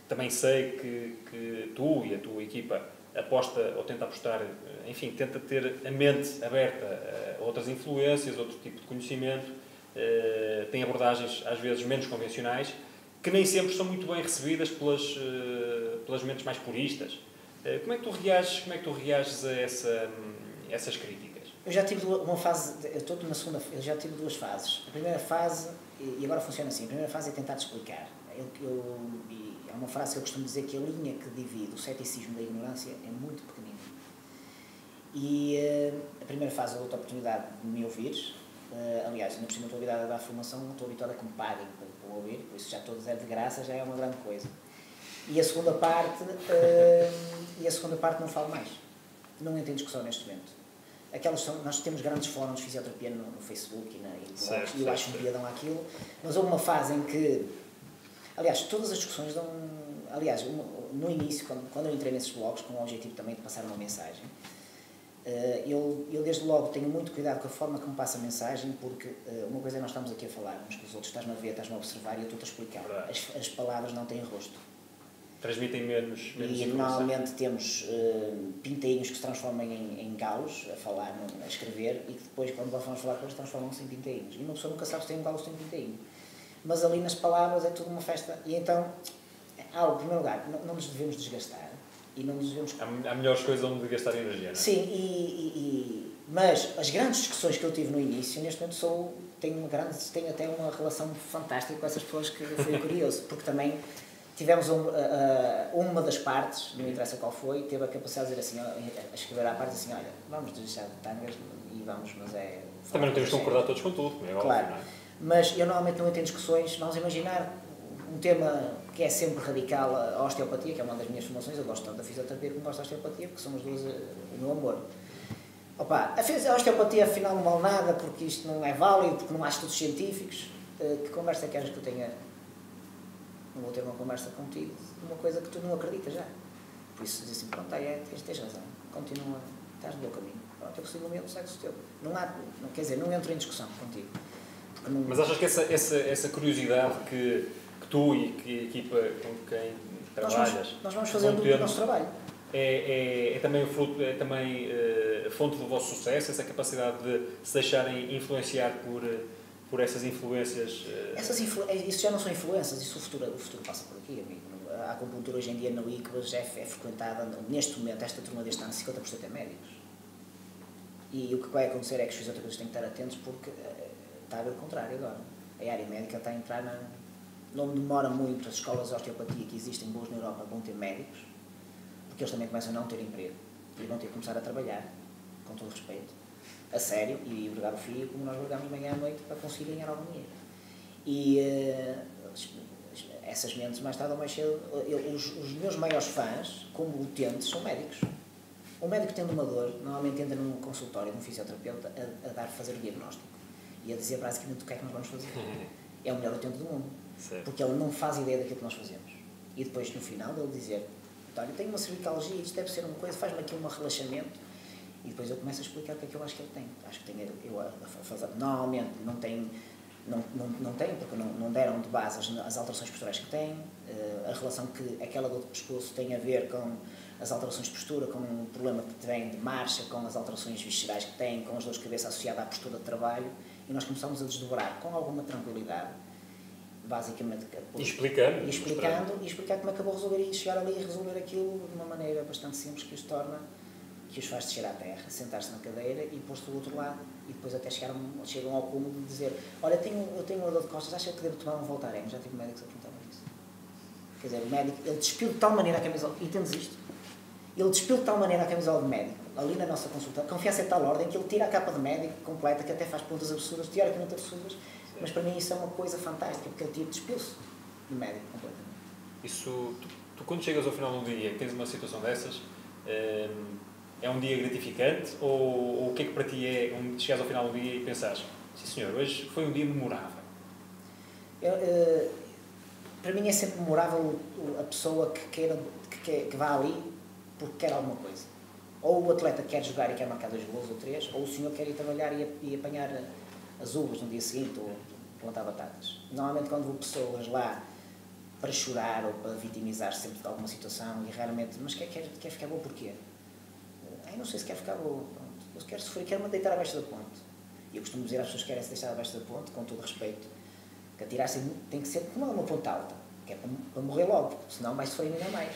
também sei que tu e a tua equipa aposta ou tenta apostar, enfim, tenta ter a mente aberta a outras influências, outro tipo de conhecimento, tem abordagens às vezes menos convencionais, que nem sempre são muito bem recebidas pelas mentes mais puristas. Como é que tu reages a essas críticas? Eu já tive uma fase, eu já tive 2 fases. A primeira fase, e agora funciona assim, a primeira fase é tentar-te explicar. É uma frase que eu costumo dizer, que a linha que divide o ceticismo da ignorância é muito pequenina. E a primeira fase eu dou-te a oportunidade de me ouvires. Aliás, ainda por cima estou habituado a dar formação, não estou habituado a que me paguem para ouvir, por isso já estou a dizer de graça, já é uma grande coisa. E a segunda parte não falo mais. Não entendo discussão neste momento. Nós temos grandes fóruns de fisioterapia no Facebook e blogs, e eu acho um piadão aquilo, mas houve uma fase em que, aliás, todas as discussões dão... Aliás, no início, quando eu entrei nesses blogs, com o objetivo também de passar uma mensagem, eu desde logo tenho muito cuidado com a forma como passa a mensagem, porque uma coisa é nós estamos aqui a falar uns com os outros, estás-me a ver, estás-me a observar e eu estou-te a explicar. As palavras não têm rosto. Transmitem menos e normalmente temos pinteinhos que se transformam em galos a falar, a escrever, e que depois, quando vamos falar com eles, transformam-se em pinteinhos. E uma pessoa nunca sabe se tem um galo ou se tem um pinteinho. Mas ali nas palavras é tudo uma festa. E então, em primeiro lugar, não nos devemos desgastar. E não nos devemos... Há melhores coisas onde gastar energia, não é? Sim, mas as grandes discussões que eu tive no início, neste momento tenho até uma relação fantástica com essas pessoas, que foi curioso, porque também tivemos uma das partes, não interessa qual foi, teve a capacidade de dizer assim, a escrever à parte assim, olha, vamos deixar de tangas e vamos, mas é... Também não temos que concordar todos com tudo, é óbvio, claro. Não é? Mas eu normalmente não entendo discussões, vamos imaginar, um tema que é sempre radical, a osteopatia, que é uma das minhas formações. Eu gosto tanto da fisioterapia como gosto da osteopatia, porque são as duas o meu amor. Opa, a osteopatia afinal não vale nada, porque isto não é válido, porque não há estudos científicos. Que conversa é que queres que eu tenha? Não vou ter uma conversa contigo de uma coisa que tu não acreditas já. Por isso diz assim, pronto, tens razão, continua, estás no teu caminho. Pronto, eu sigo o meu, segue o teu. Quer dizer, não entro em discussão contigo. Não... Mas achas que essa curiosidade que tu e que a equipa com quem trabalhas... Nós vamos fazendo o nosso trabalho. É também, fonte do vosso sucesso, essa capacidade de se deixarem influenciar por essas influências? Isso já não são influências, isso o futuro passa por aqui, amigo. A acupuntura hoje em dia na ICBAS é frequentada, neste momento, esta turma deste ano, 50% é médicos. E o que vai acontecer é que os fisioterapeutas têm que estar atentos, porque está a ver o contrário agora. A área médica está a entrar não demora muito. As escolas de osteopatia que existem boas na Europa vão ter médicos, porque eles também começam a não ter emprego e vão ter que começar a trabalhar, com todo respeito, a sério, e vergar o fio como nós vergamos de manhã à noite para conseguir ganhar algum dinheiro. E essas mentes, mais tarde ou mais cedo, os meus maiores fãs, como utentes, são médicos. Um médico tendo uma dor, normalmente entra num consultório de um fisioterapeuta a fazer o diagnóstico e a dizer basicamente o que é que nós vamos fazer. É o melhor utente do mundo. Certo. Porque ele não faz ideia daquilo que nós fazemos. E depois, no final, ele dizer: olha, eu tenho uma cervicalgia, isto deve ser uma coisa, faz-me aqui um relaxamento. E depois eu começo a explicar o que é que eu acho que ele tem. Acho que tem, normalmente não tem, porque não deram de base as alterações posturais que tem, a relação que aquela dor de pescoço tem a ver com as alterações de postura, com o problema que tem de marcha, com as alterações viscerais que tem, com as dores de cabeça associadas à postura de trabalho, e nós começamos a desdobrar com alguma tranquilidade, basicamente, e explicando e explicar como é que eu vou resolver e chegar ali e resolver aquilo de uma maneira bastante simples que os faz descer à terra, sentar-se na cadeira e pôr-se do outro lado, e depois até chegam ao cúmulo de dizer: olha, eu tenho uma dor de costas, acha que devo tomar um Voltaren? Já tive médicos a perguntar isso. Quer dizer, o médico, ele despiu de tal maneira a camisola, entendes isto? Ele despiu de tal maneira a camisola de médico, ali na nossa consulta, a confiança é de tal ordem que ele tira a capa de médico completa, que até faz perguntas absurdas, teoricamente absurdas, mas para mim isso é uma coisa fantástica, porque ele despiu-se de médico completamente. Isso, tu quando chegas ao final do dia e tens uma situação dessas, é um dia gratificante, ou o que é que para ti é chegares ao final do dia e pensares: sim senhor, hoje foi um dia memorável? Para mim é sempre memorável a pessoa que vá ali porque quer alguma coisa. Ou o atleta quer jogar e quer marcar 2 gols ou 3, ou o senhor quer ir trabalhar e apanhar as uvas no dia seguinte, ou plantar batatas. Normalmente quando vou pessoas lá para chorar ou para vitimizar sempre de alguma situação, e raramente, mas quer ficar boa porquê? Não sei se quer ficar boa, pronto. Eu quero sofrer, quero-me deitar abaixo da ponte. E eu costumo dizer às pessoas que querem se deixar abaixo da ponte, com todo respeito, que atirar-se tem que ser, não é uma ponte alta, que é para morrer logo, porque senão vai sofrer ainda mais.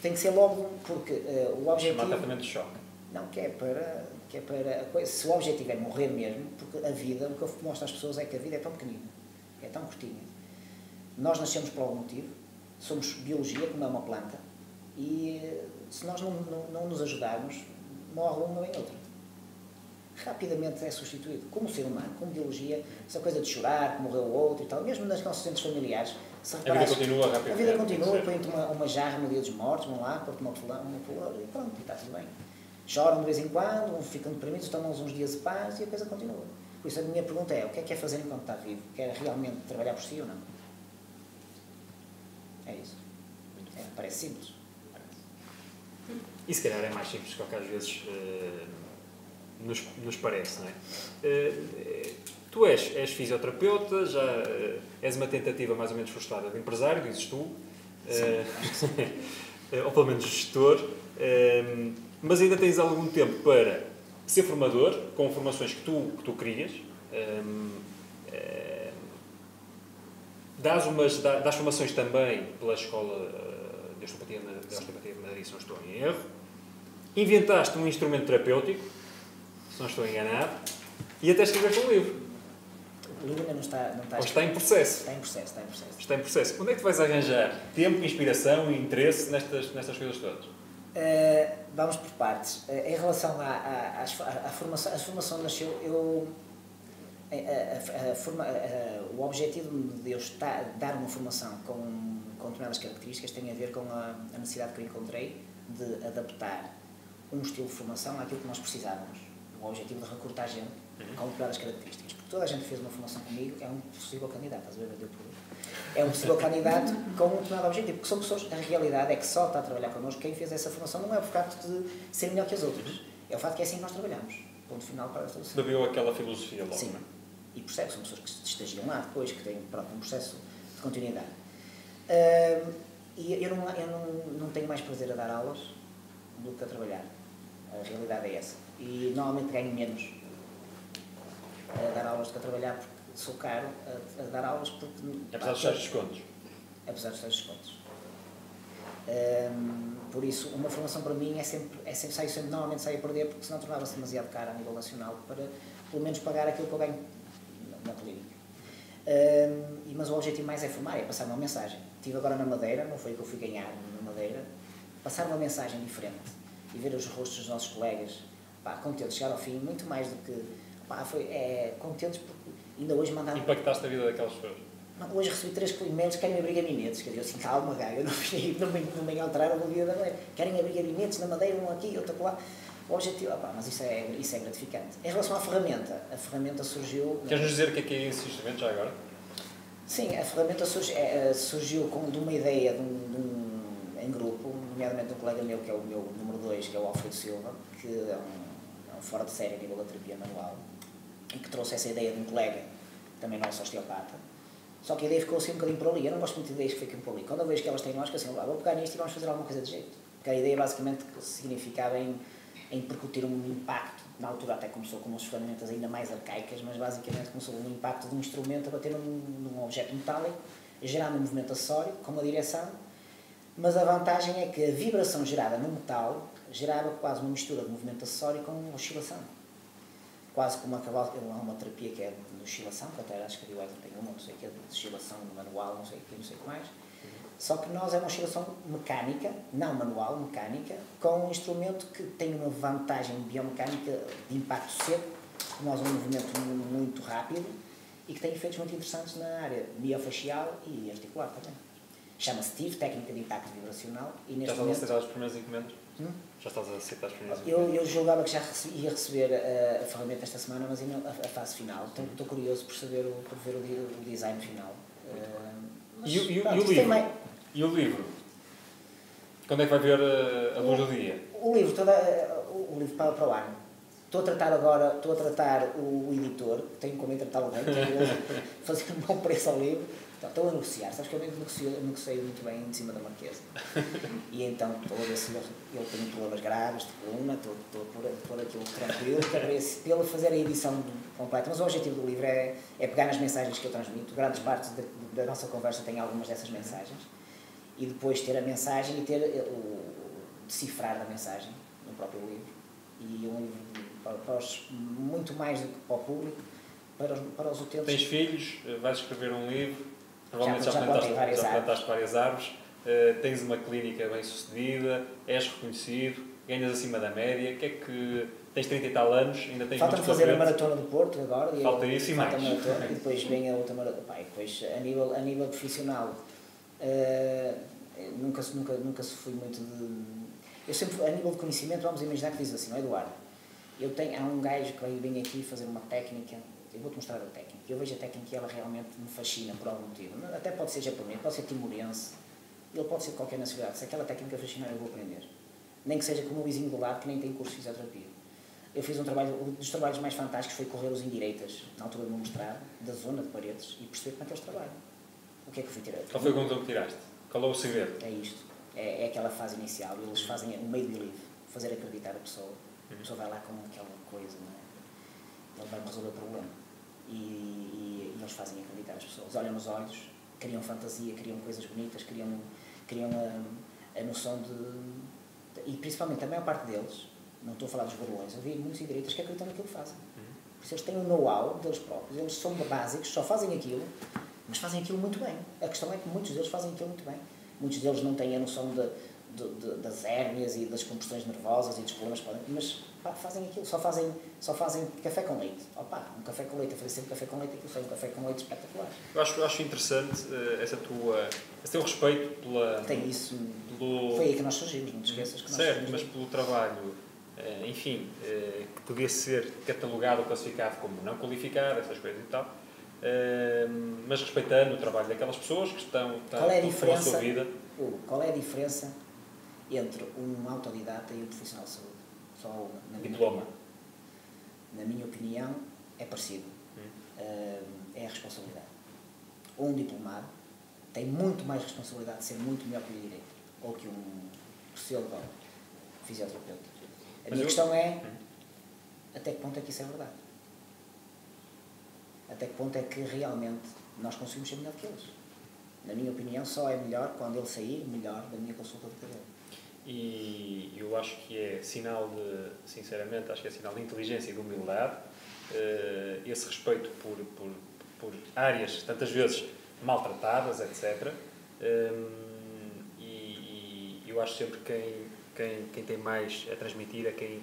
Tem que ser logo, porque o objetivo... Chama tratamento de choque. Não, que é para a coisa. Se o objetivo é morrer mesmo, porque a vida, o que eu mostro às pessoas é que a vida é tão pequenina, é tão curtinha. Nós nascemos por algum motivo, somos biologia, como é uma planta, e se nós não nos ajudarmos, morre uma vem outra. Rapidamente é substituído. Como ser humano, como biologia, essa coisa de chorar, que morreu o outro e tal, mesmo nas nossas centros familiares, se reparares, a vida continua rapidamente. A vida continua, põe-te uma jarra no dia dos mortos, vão lá, põe-te uma flor e pronto, e está tudo bem. Choram de vez em quando, ficam deprimidos, tomam uns dias de paz e a coisa continua. Por isso a minha pergunta é: o que é fazer enquanto está vivo? Quer realmente trabalhar por si ou não? É isso. Parece simples. E se calhar é mais simples do que às vezes nos parece, não é? Tu és fisioterapeuta, já és uma tentativa mais ou menos frustrada de empresário, dizes tu, ou pelo menos gestor, mas ainda tens algum tempo para ser formador, com formações que tu crias, dás formações também pela Escola de Osteopatia de Madrid, se não estou em erro, inventaste um instrumento terapêutico, se não estou enganado, e até escreveste um livro. O livro ainda não está ou está em processo. Está em processo. Onde é que tu vais arranjar tempo, inspiração e interesse nestas coisas todas? Vamos por partes. Em relação à formação, a formação nasceu... O objetivo de eu dar uma formação com determinadas características tem a ver com a necessidade que eu encontrei de adaptar um estilo de formação àquilo que nós precisávamos. O objetivo de recrutar gente com determinadas características. Porque toda a gente que fez uma formação comigo é um possível candidato, estás a ver? É um possível candidato com um determinado objetivo. Porque são pessoas, a realidade é que só está a trabalhar connosco quem fez essa formação não é o facto de ser melhor que as outras. É o facto que é assim que nós trabalhamos. Ponto final para esta solução. Bebeu aquela filosofia logo, sim. Não é? E percebe que são pessoas que se estagiam lá depois, que têm um processo de continuidade. E eu não tenho mais prazer a dar aulas do que a trabalhar. A realidade é essa. E normalmente ganho menos a dar aulas do que a trabalhar, porque sou caro a dar aulas. Porque, apesar dos seus descontos. Apesar dos seus descontos. Por isso, uma formação para mim normalmente saio a perder, porque senão tornava-se demasiado cara a nível nacional para, pelo menos, pagar aquilo que eu ganho na clínica. Mas o objetivo mais é formar, é passar uma mensagem. Estive agora na Madeira, não foi o que eu fui ganhar na Madeira, passar uma mensagem diferente e ver os rostos dos nossos colegas, contentes, chegar ao fim, muito mais do que, contentes porque ainda hoje mandaram... Impactaste a vida daquelas pessoas? Não, hoje recebi 3 e-mails que querem abrir gabinetes, quer dizer, assim, calma, gajo, eu não venho alterar a vida da Madeira, querem abrir gabinetes na Madeira, um aqui, outro lá. O objetivo, mas isso é gratificante. Em relação à ferramenta, a ferramenta surgiu... Queres-nos dizer o que é esse instrumento já agora? Sim, a ferramenta surgiu de uma ideia em grupo, nomeadamente de um colega meu, que é o meu número 2, que é o Alfredo Silva, que é um fora de série a nível da terapia manual, e que trouxe essa ideia de um colega, também nosso osteopata. Só que a ideia ficou assim um bocadinho por ali. Eu não gosto muito de ideias que fiquem por ali. Quando eu vejo que elas têm lógica, assim, vou pegar nisto e vamos fazer alguma coisa de jeito. Porque a ideia basicamente significava em percutir um impacto, na altura até começou com umas ferramentas ainda mais arcaicas, mas basicamente começou um impacto de um instrumento a bater num objeto metálico, gerando um movimento acessório, com uma direção, mas a vantagem é que a vibração gerada no metal gerava quase uma mistura de movimento acessório com oscilação. Quase como uma terapia que é de oscilação, que até acho que a Bioethic tem uma, não sei o que, de oscilação manual, não sei o que mais. Só que nós é uma oscilação mecânica, não manual, mecânica, com um instrumento que tem uma vantagem biomecânica de impacto seco, que nós um movimento muito rápido e que tem efeitos muito interessantes na área miofacial e articular também. Chama-se TIV, Técnica de Impacto Vibracional. E neste já estás a aceitar os primeiros encomendas? Já estás a aceitar os primeiros encomendas? Eu julgava que já ia receber a ferramenta esta semana, mas ainda a fase final. Estou curioso por ver o design final. E o livro? E o livro? Quando é que vai ver a luz do dia? O livro para o ano. Estou a tratar o editor, tenho como tratá-lo bem, fazer um bom preço ao livro. Estou a negociar, sabes que eu negociei muito bem em cima da Marquesa. E então estou a ver se ele tem problemas graves de coluna, estou a pôr aquilo tranquilo, para ver se pelo fazer a edição completa. Mas o objetivo do livro é pegar nas mensagens que eu transmito. Grandes partes da nossa conversa têm algumas dessas mensagens. E depois ter a mensagem e ter o decifrar da mensagem no próprio livro. E um livro muito mais do que para o público, para os utentes. Tens filhos, vais escrever um livro, provavelmente já plantaste várias árvores, tens uma clínica bem sucedida, és reconhecido, ganhas acima da média, que é que tens 30 e tal anos, ainda tens falta-me fazer a Maratona do Porto agora. Falta isso e mais. Maratona, e depois vem a outra maratona. Depois, a nível profissional, nunca se fui muito de... Eu sempre, a nível de conhecimento, vamos imaginar que diz assim, não é, Eduardo? Há um gajo que vem aqui fazer uma técnica, eu vou-te mostrar a técnica, eu vejo a técnica e ela realmente me fascina por algum motivo. Até pode ser japonês, pode ser timorense, ele pode ser de qualquer nacionalidade. Se aquela técnica fascinar, eu vou aprender. Nem que seja como o vizinho do lado, que nem tem curso de fisioterapia. Eu fiz um dos trabalhos mais fantásticos foi correr os indireitas, na altura do meu mestrado, da zona de Paredes, e perceber como é que eles trabalham. O que é que eu fui tirar? Qual foi o conteúdo que tiraste? Qual é o segredo? É isto. É aquela fase inicial. Eles fazem o made believe, fazer acreditar a pessoa. A pessoa vai lá com aquela coisa, não é? Ele vai resolver o problema. E eles fazem acreditar as pessoas. Olham nos olhos, criam fantasia, criam coisas bonitas, criam a noção de... E principalmente a maior parte deles, não estou a falar dos barulhões, eu vi muitos indireitas que acreditam naquilo que fazem. Por isso eles têm um know-how deles próprios, eles são básicos, só fazem aquilo, mas fazem aquilo muito bem. A questão é que muitos deles fazem aquilo muito bem. Muitos deles não têm a noção das hérnias e das compressões nervosas e dos problemas que podem... Mas fazem aquilo, só fazem café com leite. Um café com leite, a fazer sempre café com leite, aquilo foi um café com leite espetacular. Eu acho interessante esse teu respeito pela... Tem isso... Foi aí que nós surgimos, não te esqueças que nós certo, mas pelo trabalho, enfim, que podia ser catalogado ou classificado como não qualificado, essas coisas e tal, mas respeitando o trabalho daquelas pessoas que estão com a sua vida. Qual é a diferença entre um autodidata e um profissional de saúde? Só uma. Diploma. Na minha opinião, é parecido. É a responsabilidade. Um diplomado tem muito mais responsabilidade de ser muito melhor que o direito ou que um psicólogo, fisioterapeuta. A minha questão é até que ponto é que isso é verdade? Até que ponto é que realmente nós conseguimos ser melhor que eles? Na minha opinião, só é melhor quando ele sair melhor da minha consulta de cabelo. E eu acho que é sinal de, sinceramente, acho que é sinal de inteligência e de humildade, esse respeito por áreas, tantas vezes, maltratadas, etc. E eu acho sempre que quem tem mais a transmitir é quem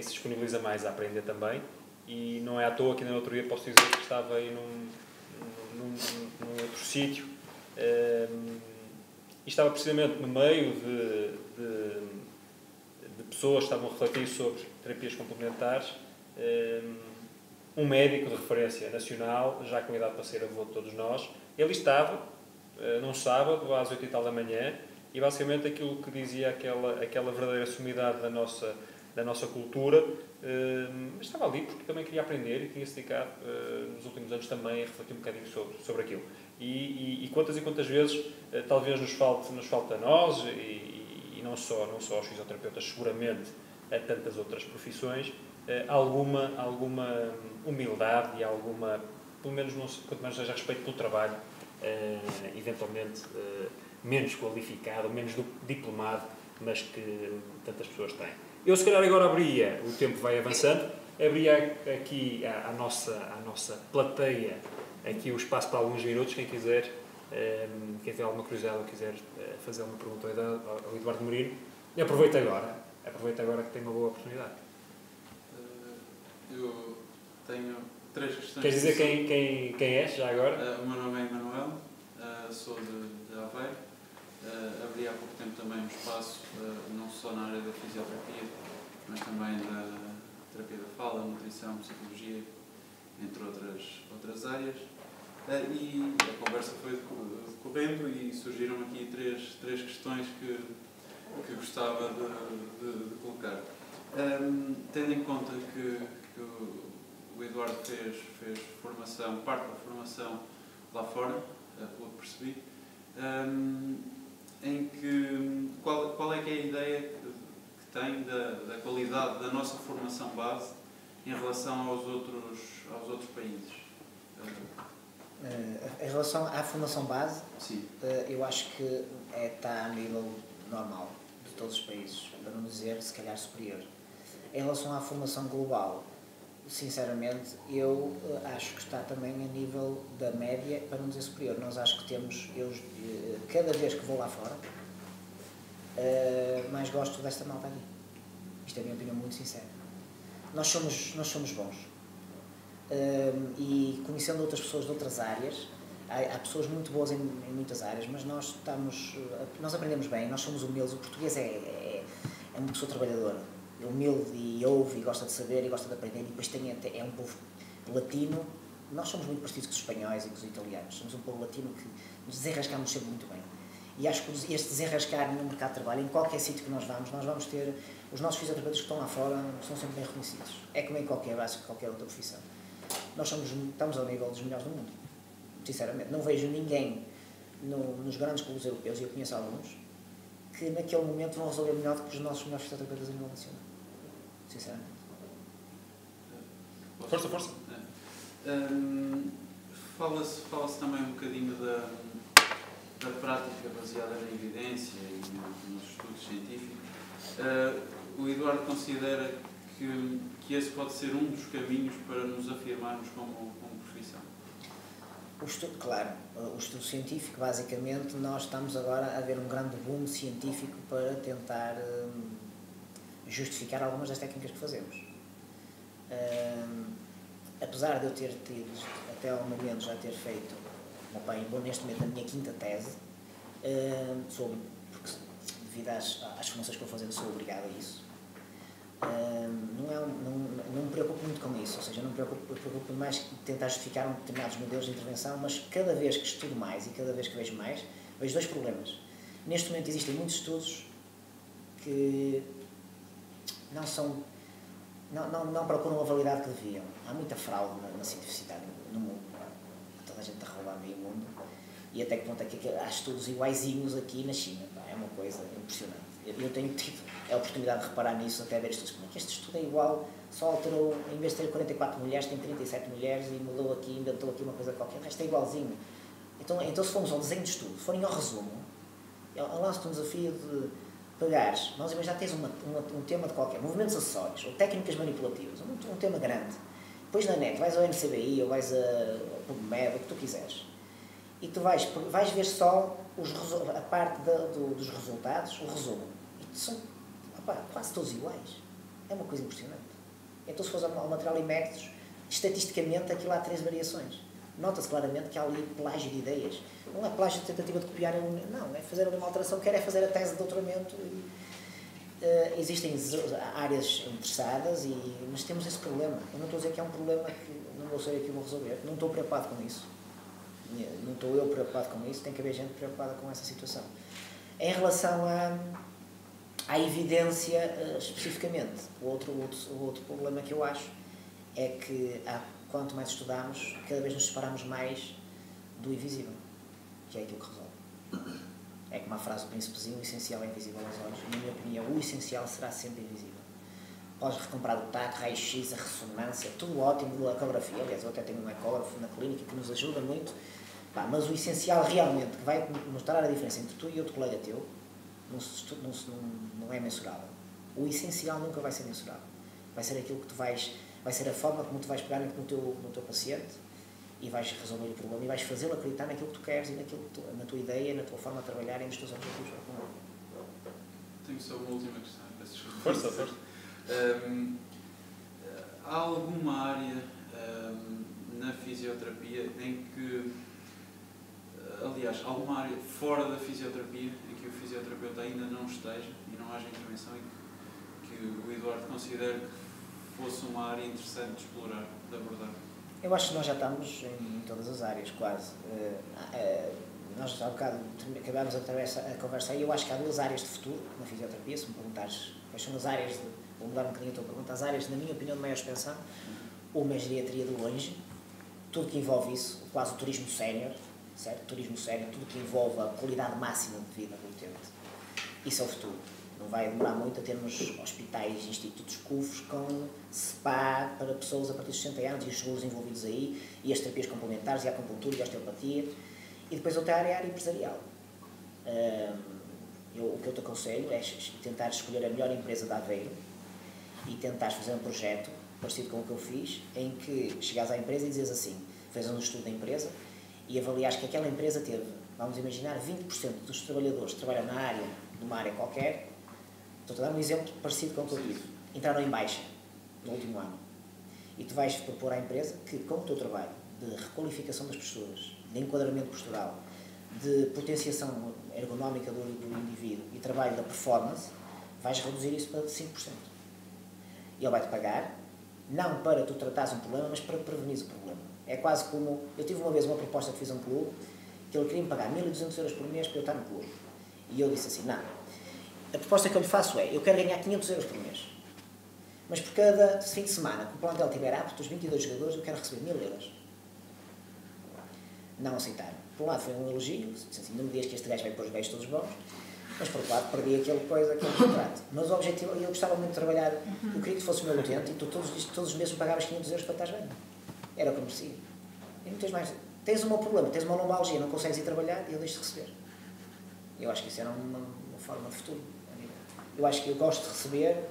se disponibiliza mais a aprender também. E não é à toa que ainda no outro dia posso dizer que estava aí num outro sítio e estava precisamente no meio de pessoas que estavam a refletir sobre terapias complementares, um médico de referência nacional, já com idade para ser avô de todos nós. Ele estava num sábado às 8 e tal da manhã e basicamente aquilo que dizia aquela verdadeira sumidade da nossa cultura, estava ali porque também queria aprender e tinha-se dedicado nos últimos anos também a refletir um bocadinho sobre aquilo. E quantas vezes talvez nos falte a nós e não só aos fisioterapeutas, seguramente a tantas outras profissões, alguma humildade e alguma, pelo menos quanto mais seja respeito pelo trabalho, eventualmente menos qualificado, menos diplomado, mas que tantas pessoas têm. Eu, se calhar, agora abria, o tempo vai avançando, abria aqui à nossa plateia aqui o espaço para alguns minutos, quem quiser, quem tem alguma curiosidade ou quiser fazer uma pergunta ao Eduardo Merino, e aproveita agora que tem uma boa oportunidade. Eu tenho 3 questões. Queres dizer quem és, já agora? O meu nome é Emanuel, sou de Aveiro. Abri há pouco tempo também um espaço, não só na área da fisioterapia, mas também da terapia da fala, nutrição, psicologia, entre outras áreas. E a conversa foi decorrendo e surgiram aqui três questões que gostava de colocar. Tendo em conta que o Eduardo fez formação, parte da formação lá fora, pelo que percebi, em que qual é que é a ideia que tem da qualidade da nossa formação base em relação aos outros países? Em relação à formação base, sim, eu acho que está a nível normal de todos os países, para não dizer, se calhar, superior. Em relação à formação global, sinceramente, eu acho que está também a nível da média, para não dizer superior. Nós acho que temos, cada vez que vou lá fora, mais gosto desta malta aqui. Isto é a minha opinião muito sincera. Nós somos bons. E conhecendo outras pessoas de outras áreas, há pessoas muito boas em muitas áreas, mas nós aprendemos bem, nós somos humildes. O português é uma pessoa trabalhadora, é humilde e ouve e gosta de saber e gosta de aprender, e depois é um povo latino. Nós somos muito parecidos com os espanhóis e com os italianos, somos um povo latino que nos desenrascamos sempre muito bem. E acho que este desenrascar no mercado de trabalho, em qualquer sítio que nós vamos ter, os nossos fisioterapeutas que estão lá fora são sempre bem reconhecidos. É como em qualquer outra profissão. Nós estamos ao nível dos melhores do mundo, sinceramente. Não vejo ninguém nos grandes clubes europeus, e eu conheço alguns, que naquele momento vão resolver melhor do que os nossos melhores fisioterapeutas a nível nacional. Sinceramente. Força. Fala-se também um bocadinho da prática baseada na evidência e nos estudos científicos. O Eduardo considera que esse pode ser um dos caminhos para nos afirmarmos como profissão? O estudo, claro, o estudo científico, basicamente, nós estamos agora a ver um grande boom científico para tentar justificar algumas das técnicas que fazemos. Apesar de eu ter tido, até ao momento, já ter feito, vou neste momento a minha 5ª tese, porque devido às formações que eu vou fazendo sou obrigado a isso, não me preocupo muito com isso, ou seja, não me preocupo mais de tentar justificar determinados modelos de intervenção, mas cada vez que estudo mais e cada vez que vejo mais, vejo 2 problemas. Neste momento existem muitos estudos que não procuram a validade que deviam. Há muita fraude na cientificidade no mundo. Toda a gente está a roubar meio mundo. E até que ponto é que há estudos iguaizinhos aqui na China. É uma coisa impressionante. Eu tenho tido a oportunidade de reparar nisso, até ver estudos como é que este estudo é igual, só alterou, em vez de ter 44 mulheres, tem 37 mulheres e mudou aqui, inventou aqui uma coisa qualquer. O resto é igualzinho. Então se formos ao desenho de estudo, se forem ao resumo, eu lanço-te um desafio de pegares, vamos imaginar que tens um tema de qualquer, movimentos acessórios, ou técnicas manipulativas, um tema grande. Depois na net, vais ao NCBI ou vais ao PubMed, o que tu quiseres. E tu vais ver só a parte dos resultados, o resumo. E são quase todos iguais. É uma coisa impressionante. Então se fores ao material e métodos, estatisticamente aquilo há 3 variações. Nota-se claramente que há ali plágio de ideias. Não é plágio de tentativa de copiar, não, é fazer ali uma alteração, quer é fazer a tese de doutoramento. Existem áreas interessadas, mas temos esse problema. Eu não estou a dizer que é um problema que não vou ser aqui vou resolver. Não estou preocupado com isso. Não estou eu preocupado com isso, tem que haver gente preocupada com essa situação. Em relação à evidência, especificamente, o outro problema que eu acho é que quanto mais estudamos, cada vez nos separamos mais do invisível, que é aquilo que resolve. É como a frase do príncipezinho, o essencial é invisível aos olhos. Na minha opinião, o essencial será sempre invisível. Podes recomprar o TAC, raio-x, a ressonância, tudo ótimo, a ecografia. Aliás, eu até tenho um ecógrafo na clínica que nos ajuda muito. Mas o essencial realmente, que vai mostrar a diferença entre tu e outro colega teu, não é mensurável. O essencial nunca vai ser mensurável. Vai ser aquilo que vai ser a forma como tu vais pegar no teu paciente e vais resolver o problema e vais fazê-lo acreditar naquilo que tu queres e na tua ideia, na tua forma de trabalhar e nos teus objetivos. Tenho só uma última questão. Peço desculpa. Força. Há alguma área na fisioterapia em que, aliás, alguma área fora da fisioterapia em que o fisioterapeuta ainda não esteja e não haja intervenção e que o Eduardo considere que fosse uma área interessante de explorar, de abordar? Eu acho que nós já estamos em todas as áreas, quase. Nós há bocado acabámos a conversa aí. Eu acho que há 2 áreas de futuro na fisioterapia. Se me perguntares quais são as áreas, vou mudar um bocadinho a tua pergunta, as áreas, na minha opinião, de maior expansão, uma é a geriatria de longe, tudo que envolve isso, quase o turismo sénior, certo? Turismo sénior, tudo que envolve a qualidade máxima de vida do utente. Isso é o futuro. Não vai demorar muito a termos hospitais, institutos CUFs com SPA para pessoas a partir dos 60 anos e os seguros envolvidos aí, e as terapias complementares, e a acupuntura, e a osteopatia. E depois outra área é a área empresarial. O que eu te aconselho é tentar escolher a melhor empresa de Aveiro e tentar fazer um projeto parecido com o que eu fiz, em que chegares à empresa e dizes assim, fazes um estudo da empresa e avaliares que aquela empresa teve, vamos imaginar, 20% dos trabalhadores que trabalham na área, numa área qualquer. Estou-te a dar um exemplo parecido com o que eu tive. Entraram em baixa no último ano. E tu vais propor à empresa que, com o teu trabalho de requalificação das posturas, de enquadramento postural, de potenciação ergonómica do indivíduo e trabalho da performance, vais reduzir isso para 5%. E ele vai-te pagar, não para tu tratares um problema, mas para prevenir o problema. É quase como... Eu tive uma vez uma proposta que fiz a um clube, que ele queria me pagar 1.200 euros por mês para eu estar no clube. E eu disse assim, não. A proposta que eu lhe faço é, eu quero ganhar 500 euros por mês. Mas por cada fim de semana que o plantel estiver apto, os 22 jogadores, eu quero receber 1.000 euros. Não aceitaram. Por um lado foi um elogio, disse assim, não me digas que este gajo vai pôr os gajos todos bons, mas por outro lado perdi aquele contrato. Mas o objetivo, eu gostava muito de trabalhar, eu queria que fosse o meu utente e tu todos os meses me pagavas 500 euros para estar bem. Era o que eu merecia. E não tens mais. Tens um problema, tens uma lombalgia, não consegues ir trabalhar e eu deixo de receber. Eu acho que isso era uma forma de futuro. Eu acho que eu gosto de receber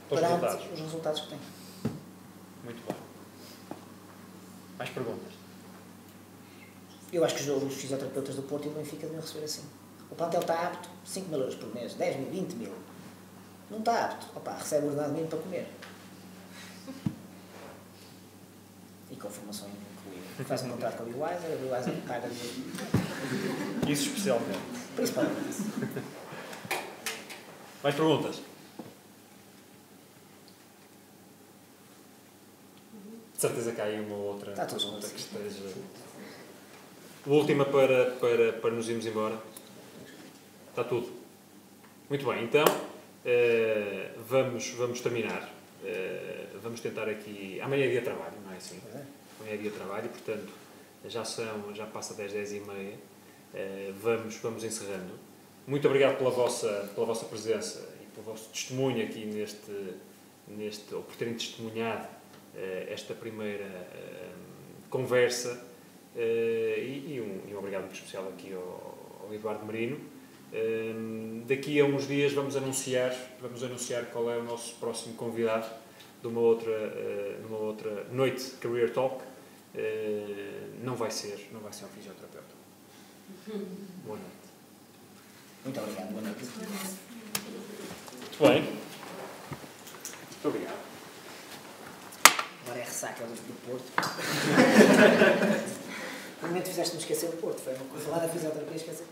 perante os resultados que tenho. Muito bem. Mais perguntas? Eu acho que os fisioterapeutas do Porto e do Benfica deviam receber assim. O plantel está apto, 5 mil euros por mês, 10 mil, 20 mil. Não está apto, opa, recebe o ordenado mínimo para comer. E com formação incluída. Faz um contrato com a Biwiser, a Biwiser paga Isso especialmente. principalmente isso. Mais perguntas? De certeza que há aí uma outra Está tudo pergunta bem. que esteja... Última para nos irmos embora. Está tudo. Muito bem, então vamos terminar. Vamos tentar aqui... Amanhã é dia de trabalho, não é assim? Amanhã é dia de trabalho, portanto, já passa 10h30. Vamos encerrando. Muito obrigado pela vossa presença e pelo vosso testemunho aqui ou por terem testemunhado esta primeira conversa. E um obrigado muito especial aqui ao Eduardo Merino. Daqui a uns dias vamos anunciar qual é o nosso próximo convidado de numa outra noite Career Talk. Não vai ser um fisioterapeuta. Boa noite. Muito obrigado, boa noite. Muito bem. Muito obrigado. Agora é ressaca do Porto. No momento fizeste-me esquecer o Porto. Foi uma coisa lá da fisioterapia esquecer.